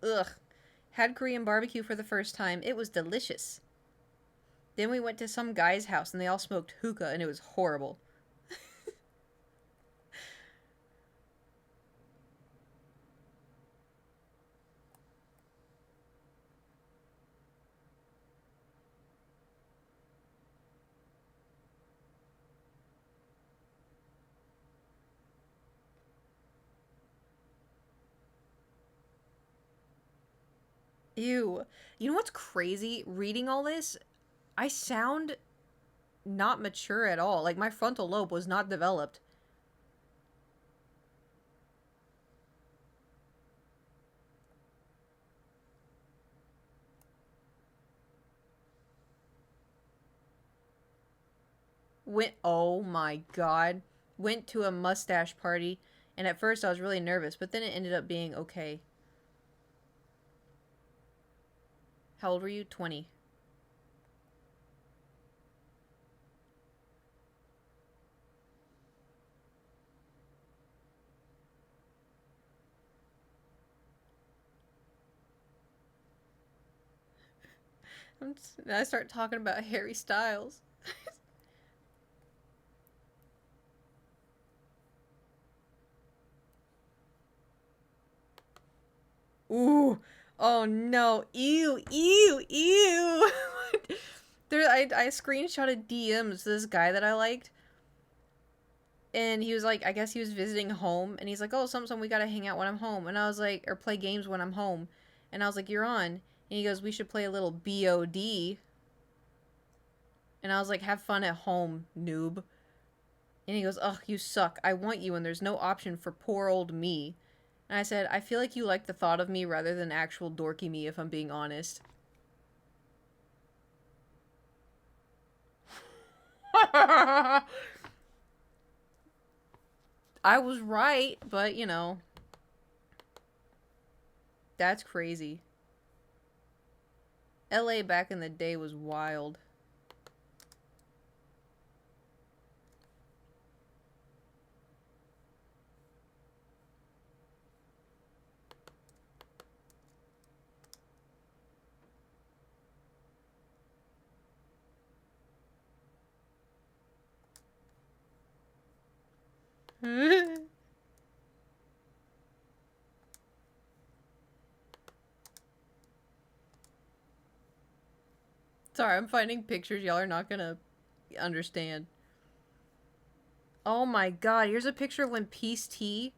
Ugh. Had Korean barbecue for the first time. It was delicious. Then we went to some guy's house and they all smoked hookah and it was horrible. Ew. You know what's crazy? Reading all this, I sound not mature at all. Like my frontal lobe was not developed. Went oh my god. Went to a mustache party and at first I was really nervous, but then it ended up being okay. How old were you? 20. I start talking about Harry Styles. Ooh. Oh no. Ew. Ew. Ew. I screenshotted DMs to this guy that I liked. And he was like, I guess he was visiting home. And he's like, oh, some we gotta hang out when I'm home. And I was like, or play games when I'm home. And I was like, you're on. And he goes, we should play a little BOD. And I was like, have fun at home, noob. And he goes, ugh, you suck. I want you, and there's no option for poor old me. And I said, I feel like you like the thought of me rather than actual dorky me, if I'm being honest. I was right, but you know, that's crazy. LA back in the day was wild. Sorry, I'm finding pictures y'all are not gonna understand. Oh my god, here's a picture of when Peace Tea...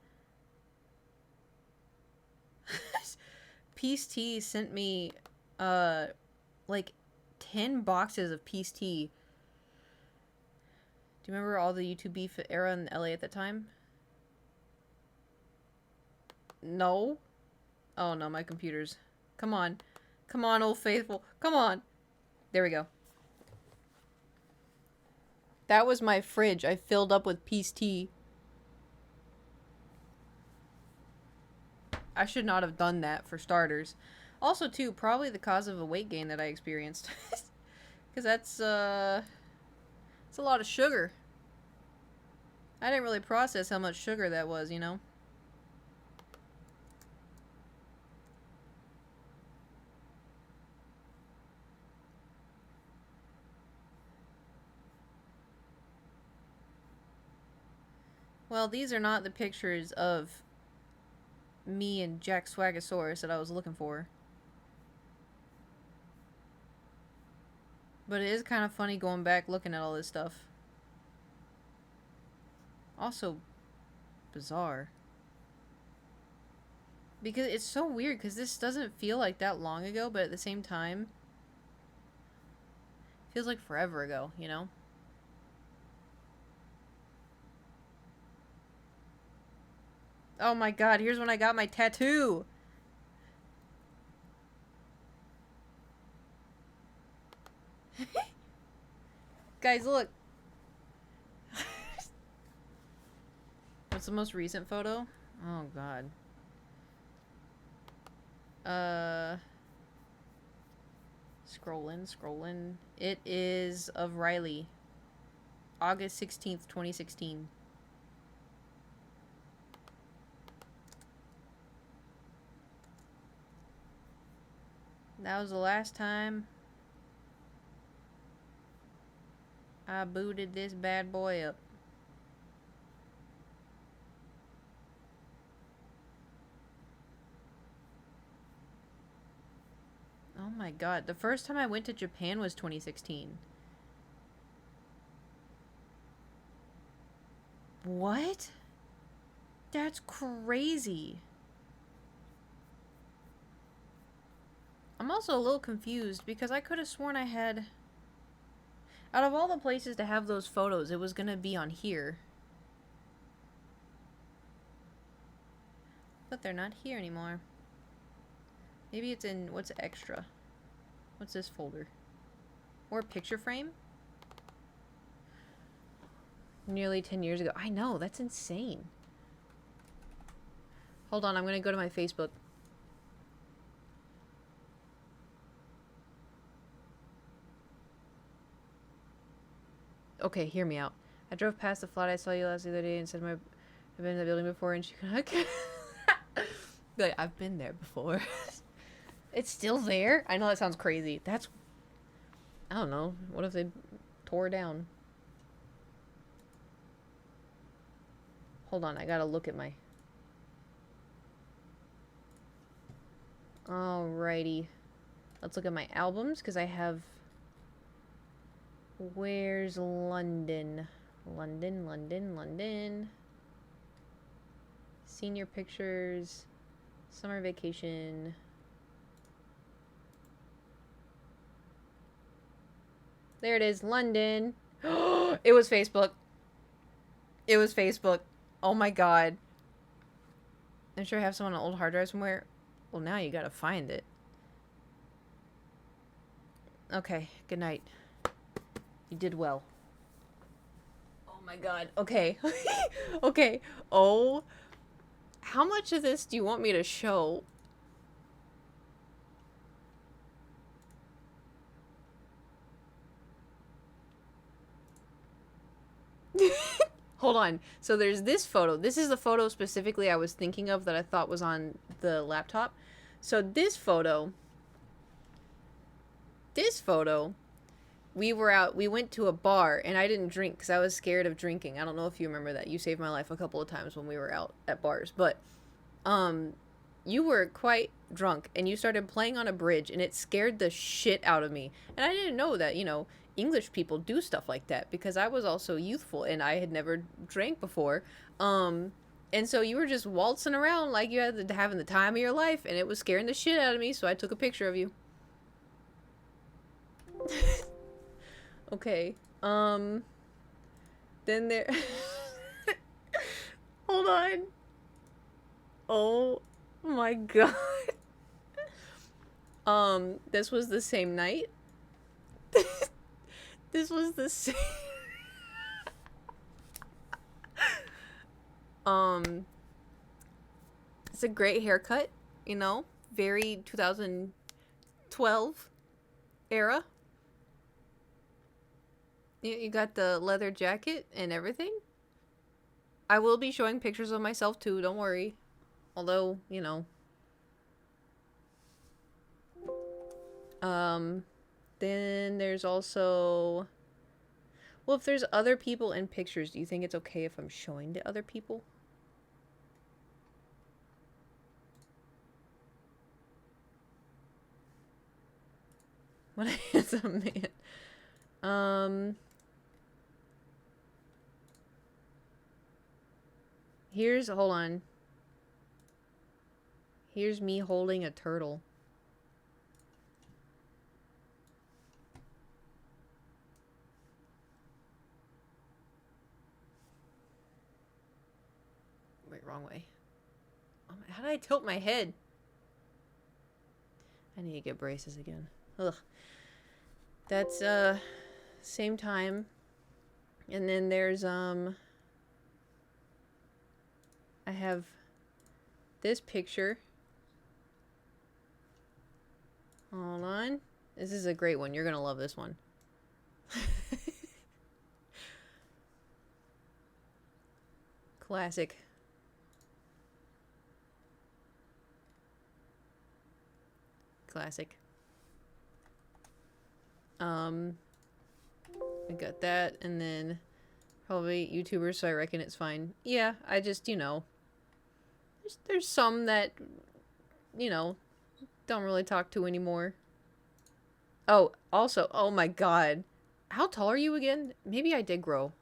Peace Tea sent me, like 10 boxes of Peace Tea. Do you remember all the YouTube beef era in LA at the time? No? Oh no, my computer's... Come on. Come on, Old Faithful. Come on. There we go. That was my fridge. I filled up with Peace Tea. I should not have done that, for starters. Also, too, probably the cause of a weight gain that I experienced. Because that's a lot of sugar. I didn't really process how much sugar that was, you know? Well, these are not the pictures of me and Jack Swagasaurus that I was looking for. But it is kind of funny going back looking at all this stuff. Also, bizarre. Because it's so weird, because this doesn't feel like that long ago, but at the same time, it feels like forever ago, you know? Oh my god, here's when I got my tattoo! Guys, look! What's the most recent photo? Oh god. Scrolling. It is of Riley. August 16th, 2016. That was the last time I booted this bad boy up. Oh my god, the first time I went to Japan was 2016. What? That's crazy. I'm also a little confused because I could have sworn I had... Out of all the places to have those photos, it was gonna be on here. But they're not here anymore. Maybe it's in... What's extra? What's this folder? Or picture frame? Nearly 10 years ago. I know, that's insane. Hold on, I'm gonna go to my Facebook. Okay, hear me out. I drove past the flat I saw you last the other day and said I've been in the building before, and she kind of like, I've been there before. It's still there? I know that sounds crazy. That's... I don't know. What if they tore it down? Hold on, I gotta look at my... Alrighty. Let's look at my albums, because I have... Where's London? London. Senior pictures. Summer vacation. There it is, London. It was Facebook. It was Facebook. Oh my god. I'm sure I have some on an old hard drive somewhere. Well, now you gotta find it. Okay, good night. You did well. Oh my god. Okay. Okay. Oh. How much of this do you want me to show? Hold on. So there's this photo. This is the photo specifically I was thinking of that I thought was on the laptop. So this photo we were out, we went to a bar, and I didn't drink because I was scared of drinking. I don't know if you remember that. You saved my life a couple of times when we were out at bars, but you were quite drunk, and you started playing on a bridge, and it scared the shit out of me. And I didn't know that, English people do stuff like that, because I was also youthful and I had never drank before. And so you were just waltzing around like you had having the time of your life, and it was scaring the shit out of me, so I took a picture of you. Okay. Then there... Hold on. Oh my god. This was the same night. This was the same... It's a great haircut, very 2012 era. You got the leather jacket and everything. I will be showing pictures of myself too, don't worry. Although, then there's also... Well, if there's other people in pictures, do you think it's okay if I'm showing to other people? What a handsome man. Hold on. Here's me holding a turtle. Wait, wrong way. How did I tilt my head? I need to get braces again. Ugh. That's, same time. And then there's, I have this picture. Hold on. This is a great one. You're gonna love this one. Classic. Classic. I got that, and then probably YouTubers, so I reckon it's fine. Yeah, I just, there's some that, don't really talk to anymore. Oh, also, oh my god. How tall are you again? Maybe I did grow.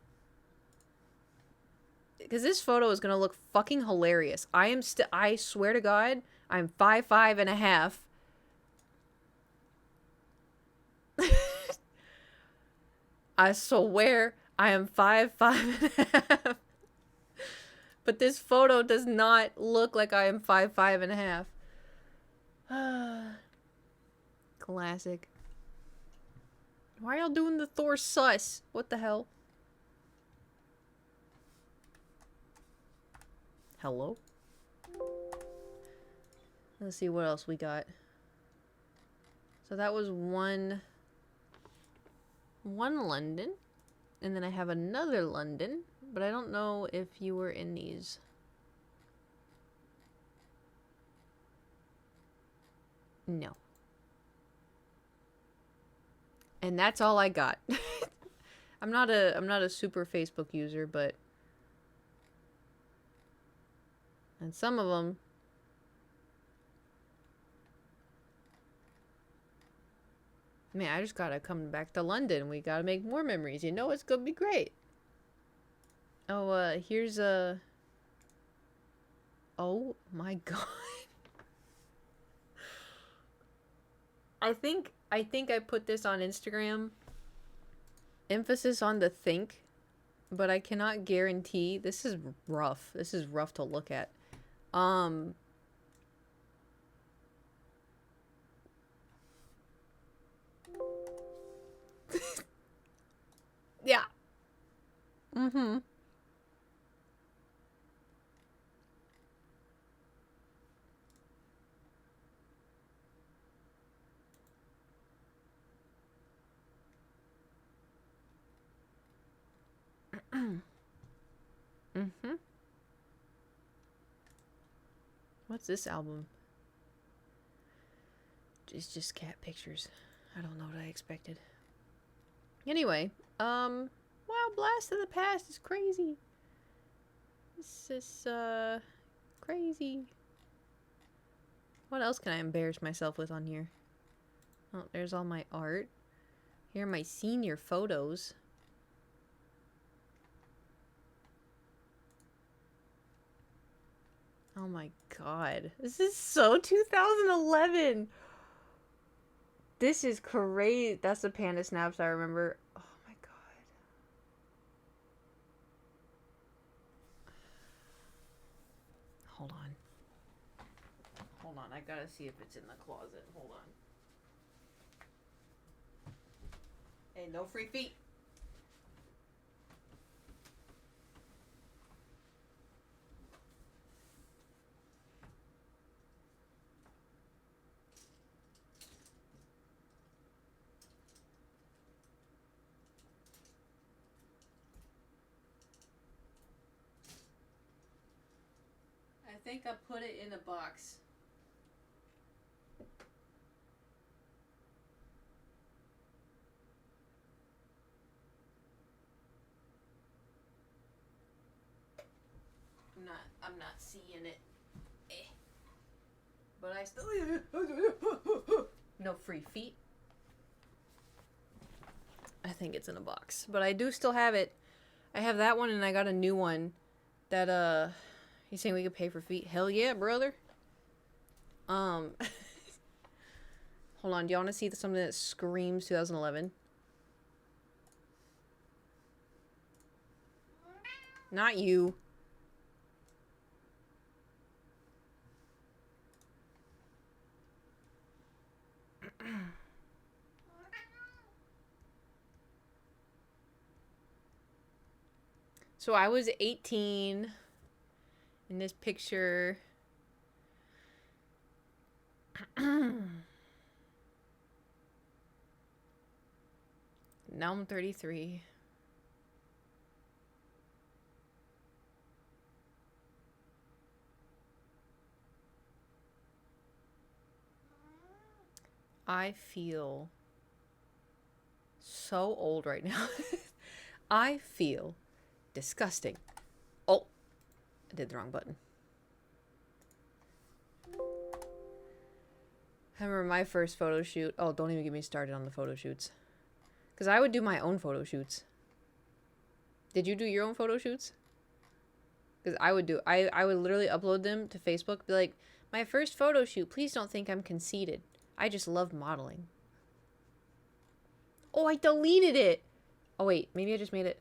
Because this photo is gonna look fucking hilarious. I swear to God, I'm 5'5.5". I swear I am 5'5.5". But this photo does not look like I am 5'5.5". Classic. Why are y'all doing the Thor sus? What the hell? Hello? Let's see what else we got. So that was one London. And then I have another London. But I don't know if you were in these. No. And that's all I got. I'm not a super Facebook user, but... And some of them... Man, I just gotta come back to London. We gotta make more memories. It's gonna be great. Oh, here's a... Oh my god. I think I put this on Instagram. Emphasis on the think, but I cannot guarantee. This is rough. This is rough to look at. Yeah. Mm-hmm. Mm-hmm. What's this album? It's just cat pictures. I don't know what I expected. Anyway, wow, Blast of the Past is crazy. This is, crazy. What else can I embarrass myself with on here? Oh, there's all my art. Here are my senior photos. Oh my god. This is so 2011. This is crazy. That's the panda snaps I remember. Oh my god. Hold on. Hold on. I gotta see if it's in the closet. Hold on. Hey, no free feet. I think I put it in a box. I'm not seeing it. But I still no free feet. I think it's in a box, but I do still have it. I have that one, and I got a new one that you saying we could pay for feet? Hell yeah, brother. Hold on. Do you want to see something that screams 2011? Not you. So I was 18 in this picture. Now I'm 33. I feel so old right now. I feel disgusting. Oh, I did the wrong button. I remember my first photo shoot. Oh, don't even get me started on the photo shoots. Because I would do my own photo shoots. Did you do your own photo shoots? Because I would literally upload them to Facebook. Be like, my first photo shoot. Please don't think I'm conceited. I just love modeling. Oh, I deleted it. Oh, wait. Maybe I just made it.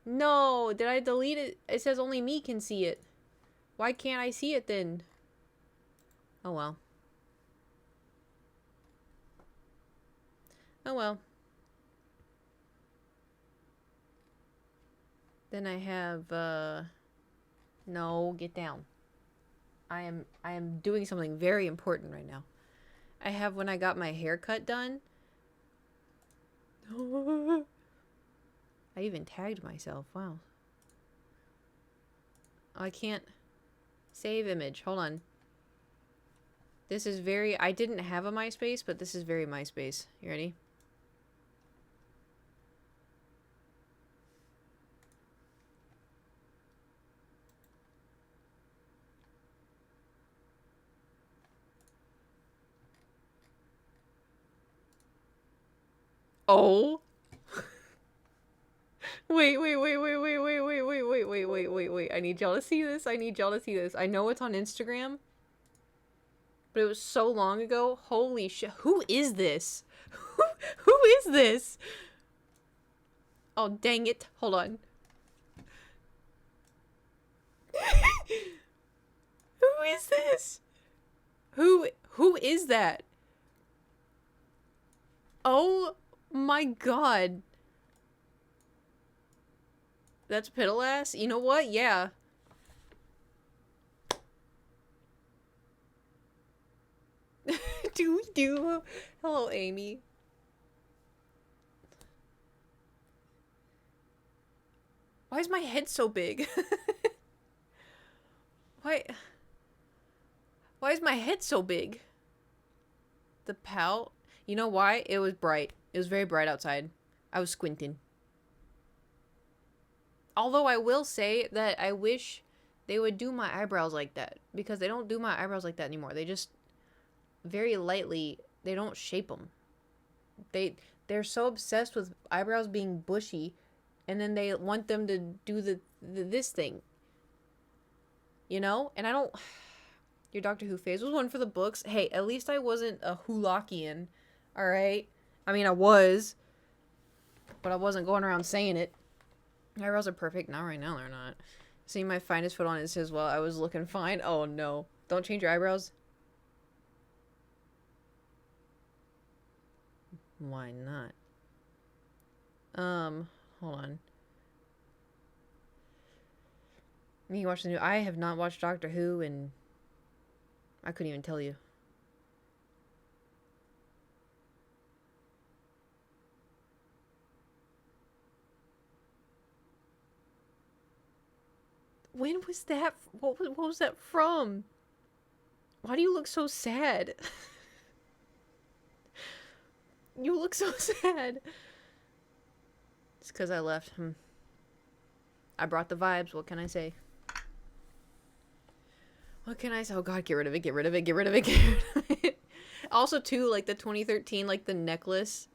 No, did I delete it? It says only me can see it. Why can't I see it then? Oh, well. Oh, well. Then I have, no, get down. I am doing something very important right now. I have when I got my haircut done. I even tagged myself. Wow. Oh, I can't save image. Hold on. This is very... I didn't have a MySpace, but this is very MySpace. You ready? Oh. Wait. I need y'all to see this. I need y'all to see this. I know it's on Instagram, but it was so long ago. Holy shit. Who is this? Who is this? Oh, dang it. Hold on. Who is this? Who is that? Oh my god. That's Piddle Ass? You know what? Yeah. do. Hello, Amy. Why is my head so big? Why is my head so big? The pout. You know why? It was bright. It was very bright outside. I was squinting. Although I will say that I wish they would do my eyebrows like that. Because they don't do my eyebrows like that anymore. They just very lightly, they don't shape them. They're so obsessed with eyebrows being bushy, and then they want them to do this thing. You know? And I don't... Your Doctor Who phase was one for the books. Hey, at least I wasn't a Hulakian. Alright? I mean, I was. But I wasn't going around saying it. My eyebrows are perfect. Not right now, they're not. See my finest foot on it says, well, I was looking fine. Oh, no. Don't change your eyebrows. Why not? Hold on. Me watch the new... I have not watched Doctor Who, and I couldn't even tell you. When was that? What was that from? Why do you look so sad? You look so sad. It's because I left. I brought the vibes. What can I say? What can I say? Oh god, get rid of it, get rid of it, get rid of it, get rid of it. Also, too, like the 2013, like the necklace.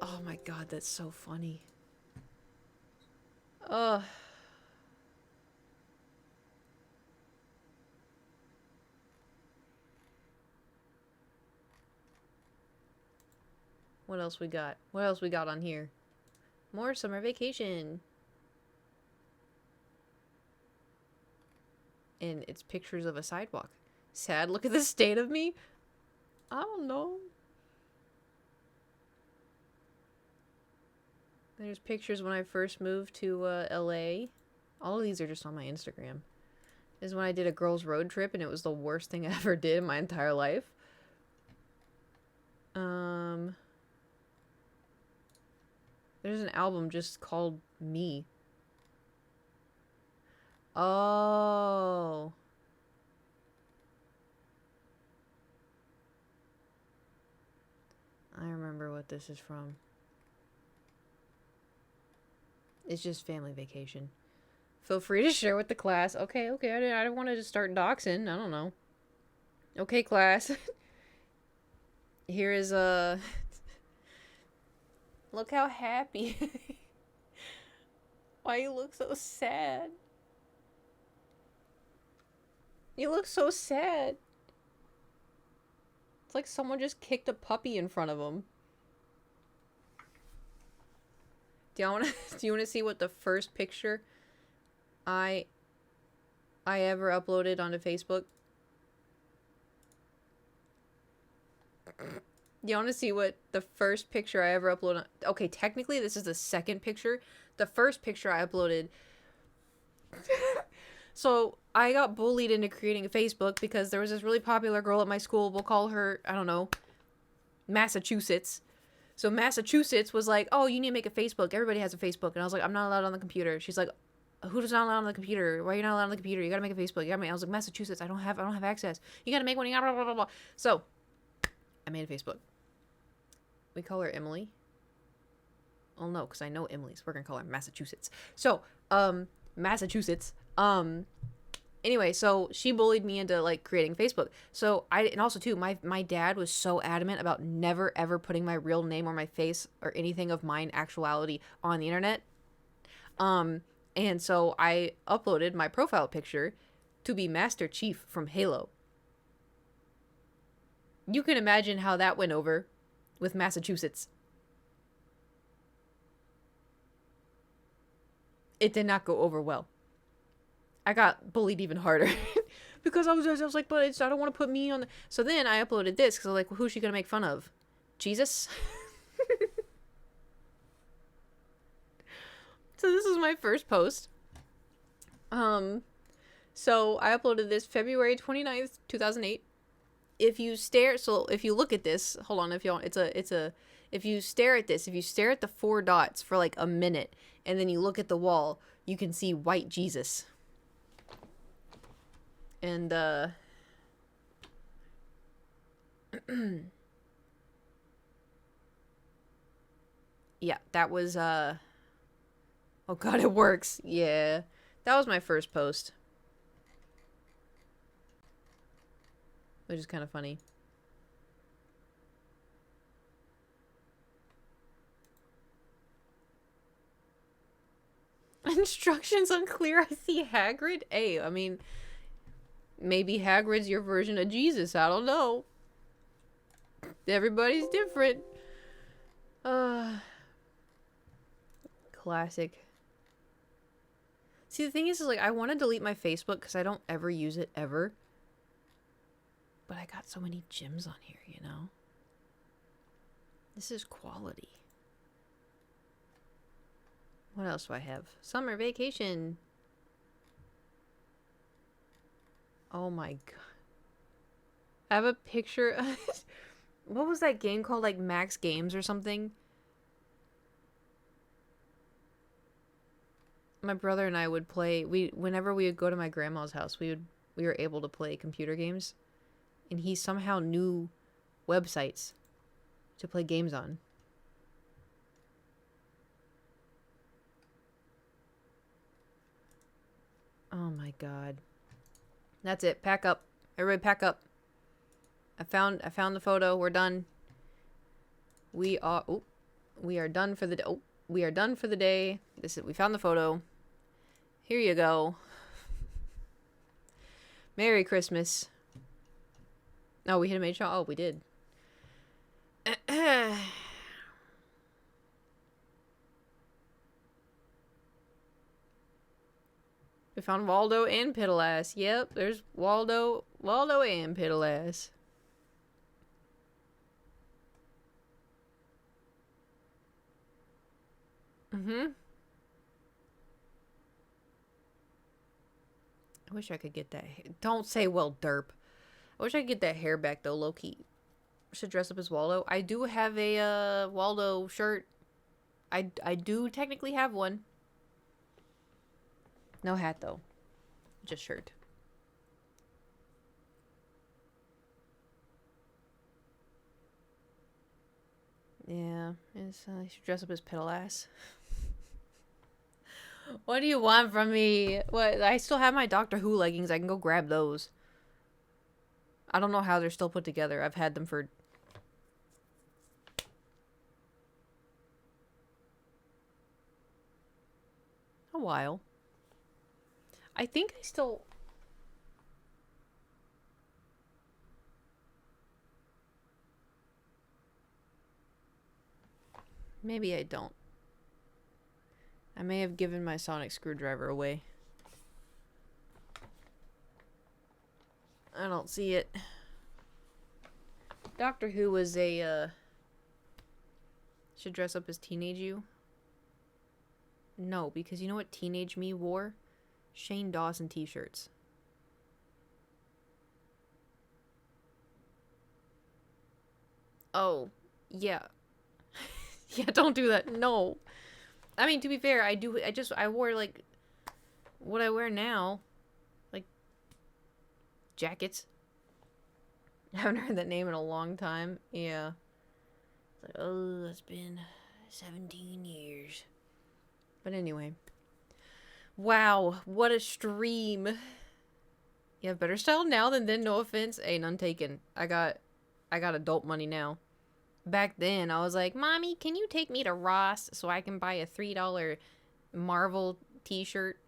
Oh my god, that's so funny. Ugh. What else we got? What else we got on here? More summer vacation. And it's pictures of a sidewalk. Sad, look at the state of me. I don't know. There's pictures when I first moved to LA. All of these are just on my Instagram. This is when I did a girls' road trip and it was the worst thing I ever did in my entire life. There's an album just called Me. Oh. I remember what this is from. It's just family vacation. Feel free to share with the class. Okay. I don't want to just start doxing. I don't know. Okay, class. Here is a... Look how happy. Why you look so sad? You look so sad. It's like someone just kicked a puppy in front of him. Do you want to see what the first picture I ever uploaded onto Facebook? You want to see what the first picture I ever uploaded? Okay, technically this is the second picture. The first picture I uploaded. So I got bullied into creating a Facebook because there was this really popular girl at my school. We'll call her, I don't know, Massachusetts. So Massachusetts was like, oh, you need to make a Facebook. Everybody has a Facebook. And I was like, I'm not allowed on the computer. She's like, who's not allowed on the computer? Why are you not allowed on the computer? You gotta make a Facebook. I was like, Massachusetts, I don't have access. You gotta make one. Blah, blah, blah, blah. So I made a Facebook. We call her Emily. Oh no, because I know Emily's. We're gonna call her Massachusetts. So, Massachusetts. Anyway, so she bullied me into like creating Facebook. So and also too, my dad was so adamant about never ever putting my real name or my face or anything of mine actuality on the internet. And so I uploaded my profile picture to be Master Chief from Halo. You can imagine how that went over with Massachusetts. It did not go over well. I got bullied even harder because I was like, but I don't want to put me on. So then I uploaded this because I was like, well, who's she gonna make fun of? Jesus. So this is my first post. So I uploaded this February 29th, 2008. If you look at this, hold on, if you stare at this, if you stare at the 4 dots for like a minute and then you look at the wall, you can see white Jesus. And Yeah, that was, oh god, it works. Yeah. That was my first post. Which is kind of funny. Instructions unclear. I see Hagrid. Hey, I mean, maybe Hagrid's your version of Jesus. I don't know. Everybody's different. Classic. See, the thing is like, I want to delete my Facebook because I don't ever use it, ever. But I got so many gems on here, you know? This is quality. What else do I have? Summer vacation. Oh my god. I have a picture. What was that game called? Like Max Games or something? My brother and I would play. Whenever we would go to my grandma's house, we were able to play computer games, and he somehow knew websites to play games on. Oh my god. That's it. Pack up. Everybody pack up. I found the photo. We're done. We are done for the day. Oh, we are done for the day. We found the photo. Here you go. Merry Christmas. Oh, we hit a mage shot? Oh, we did. We found Waldo and Piddleass. Yep, there's Waldo and Piddleass. I wish I could get that. Don't say, well, derp. I wish I could get that hair back, though, low-key. Should dress up as Waldo. I do have a Waldo shirt. I do technically have one. No hat, though. Just shirt. Yeah, I should dress up as Piddleass. What do you want from me? What? I still have my Doctor Who leggings. I can go grab those. I don't know how they're still put together. I've had them for a while. I think I still... Maybe I don't. I may have given my sonic screwdriver away. I don't see it. Doctor Who was a, should dress up as teenage you? No, because you know what teenage me wore? Shane Dawson t-shirts. Oh, yeah. Yeah, don't do that. No. I mean, to be fair, I wore, like, what I wear now. Like, jackets. I haven't heard that name in a long time. Yeah. It's like, oh, it's been 17 years. But anyway. Wow, what a stream. You have better style now than then, no offense. Hey, none taken. I got adult money now. Back then, I was like, Mommy, can you take me to Ross so I can buy a $3 Marvel t-shirt?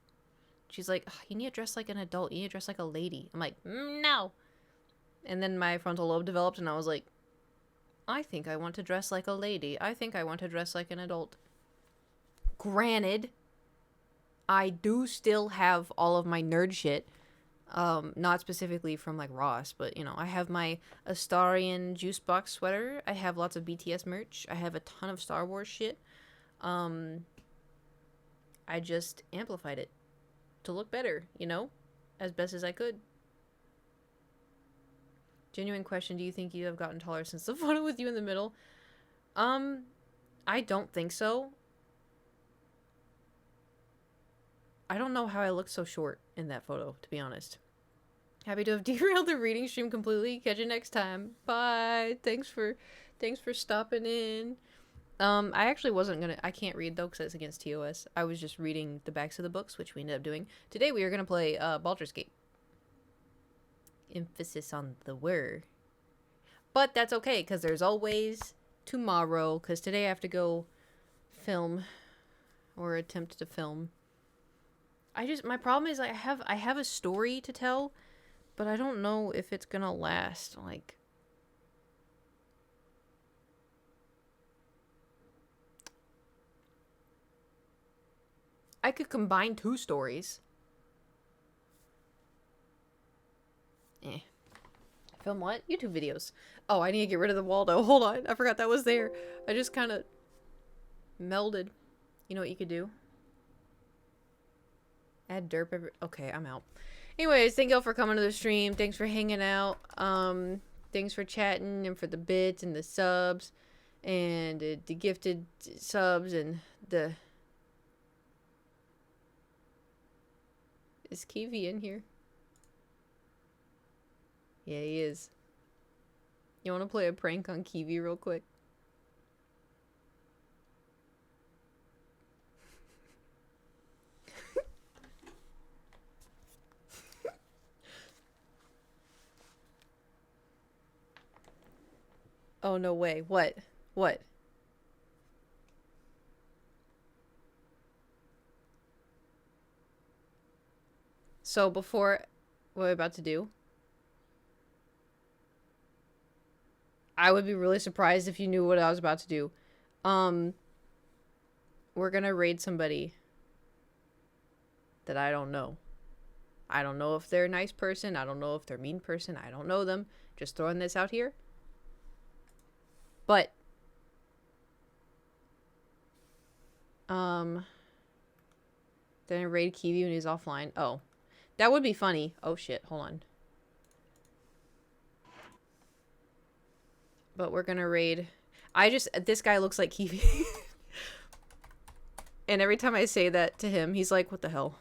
She's like, you need to dress like an adult. You need to dress like a lady. I'm like, no. And then my frontal lobe developed, and I was like, I think I want to dress like a lady. I think I want to dress like an adult. Granted, I do still have all of my nerd shit. Not specifically from, like, Ross, but, you know, I have my Astarian juice box sweater. I have lots of BTS merch. I have a ton of Star Wars shit. I just amplified it to look better, you know, as best as I could. Genuine question, do you think you have gotten taller since the photo with you in the middle? I don't think so. I don't know how I look so short in that photo, to be honest. Happy to have derailed the reading stream completely. Catch you next time. Bye. Thanks for stopping in. I actually wasn't gonna. I can't read though because it's against TOS. I was just reading the backs of the books, which we ended up doing. Today we are gonna play Baldur's Gate. Emphasis on the word. But that's okay because there's always tomorrow. Because today I have to go film or attempt to film. My problem is I have a story to tell, but I don't know if it's gonna last. Like, I could combine 2 stories. Film what? YouTube videos. Oh, I need to get rid of the Waldo. Hold on. I forgot that was there. I just kind of melded. You know what you could do? Add derp. Okay, I'm out. Anyways, thank y'all for coming to the stream. Thanks for hanging out. Thanks for chatting and for the bits and the subs and the gifted subs and the... Is Kiwi in here? Yeah, he is. You want to play a prank on Kiwi real quick? Oh, no way. What? What? So before... What I'm about to do... I would be really surprised if you knew what I was about to do. We're gonna raid somebody that I don't know. I don't know if they're a nice person. I don't know if they're a mean person. I don't know them. Just throwing this out here. But, then I raid Kiwi when he's offline. Oh. That would be funny. Oh shit, hold on. But we're gonna raid. This guy looks like Kiwi. And every time I say that to him, he's like, what the hell?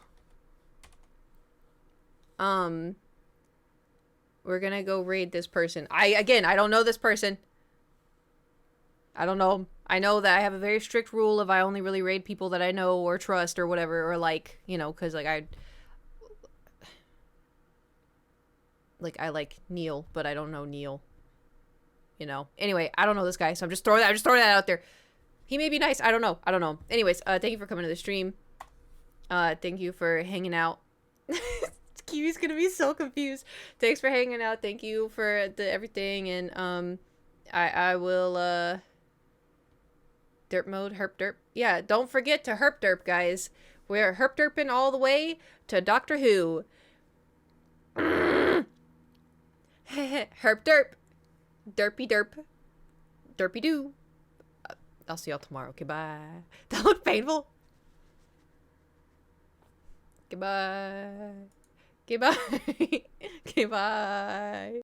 We're gonna go raid this person. I don't know this person. I don't know him. I know that I have a very strict rule of I only really raid people that I know or trust or whatever, or like, you know, because like I like Neil, but I don't know Neil. You know. Anyway, I don't know this guy, so I'm just throwing that out there. He may be nice. I don't know. Anyways, thank you for coming to the stream. Thank you for hanging out. Kiwi's gonna be so confused. Thanks for hanging out. Thank you for everything, and I will derp mode, herp derp. Yeah, don't forget to herp derp, guys. We're herp derping all the way to Doctor Who. Herp derp. Derpy derp. Derpy doo. I'll see y'all tomorrow. Okay, bye. That looked painful. Goodbye. Goodbye. Goodbye.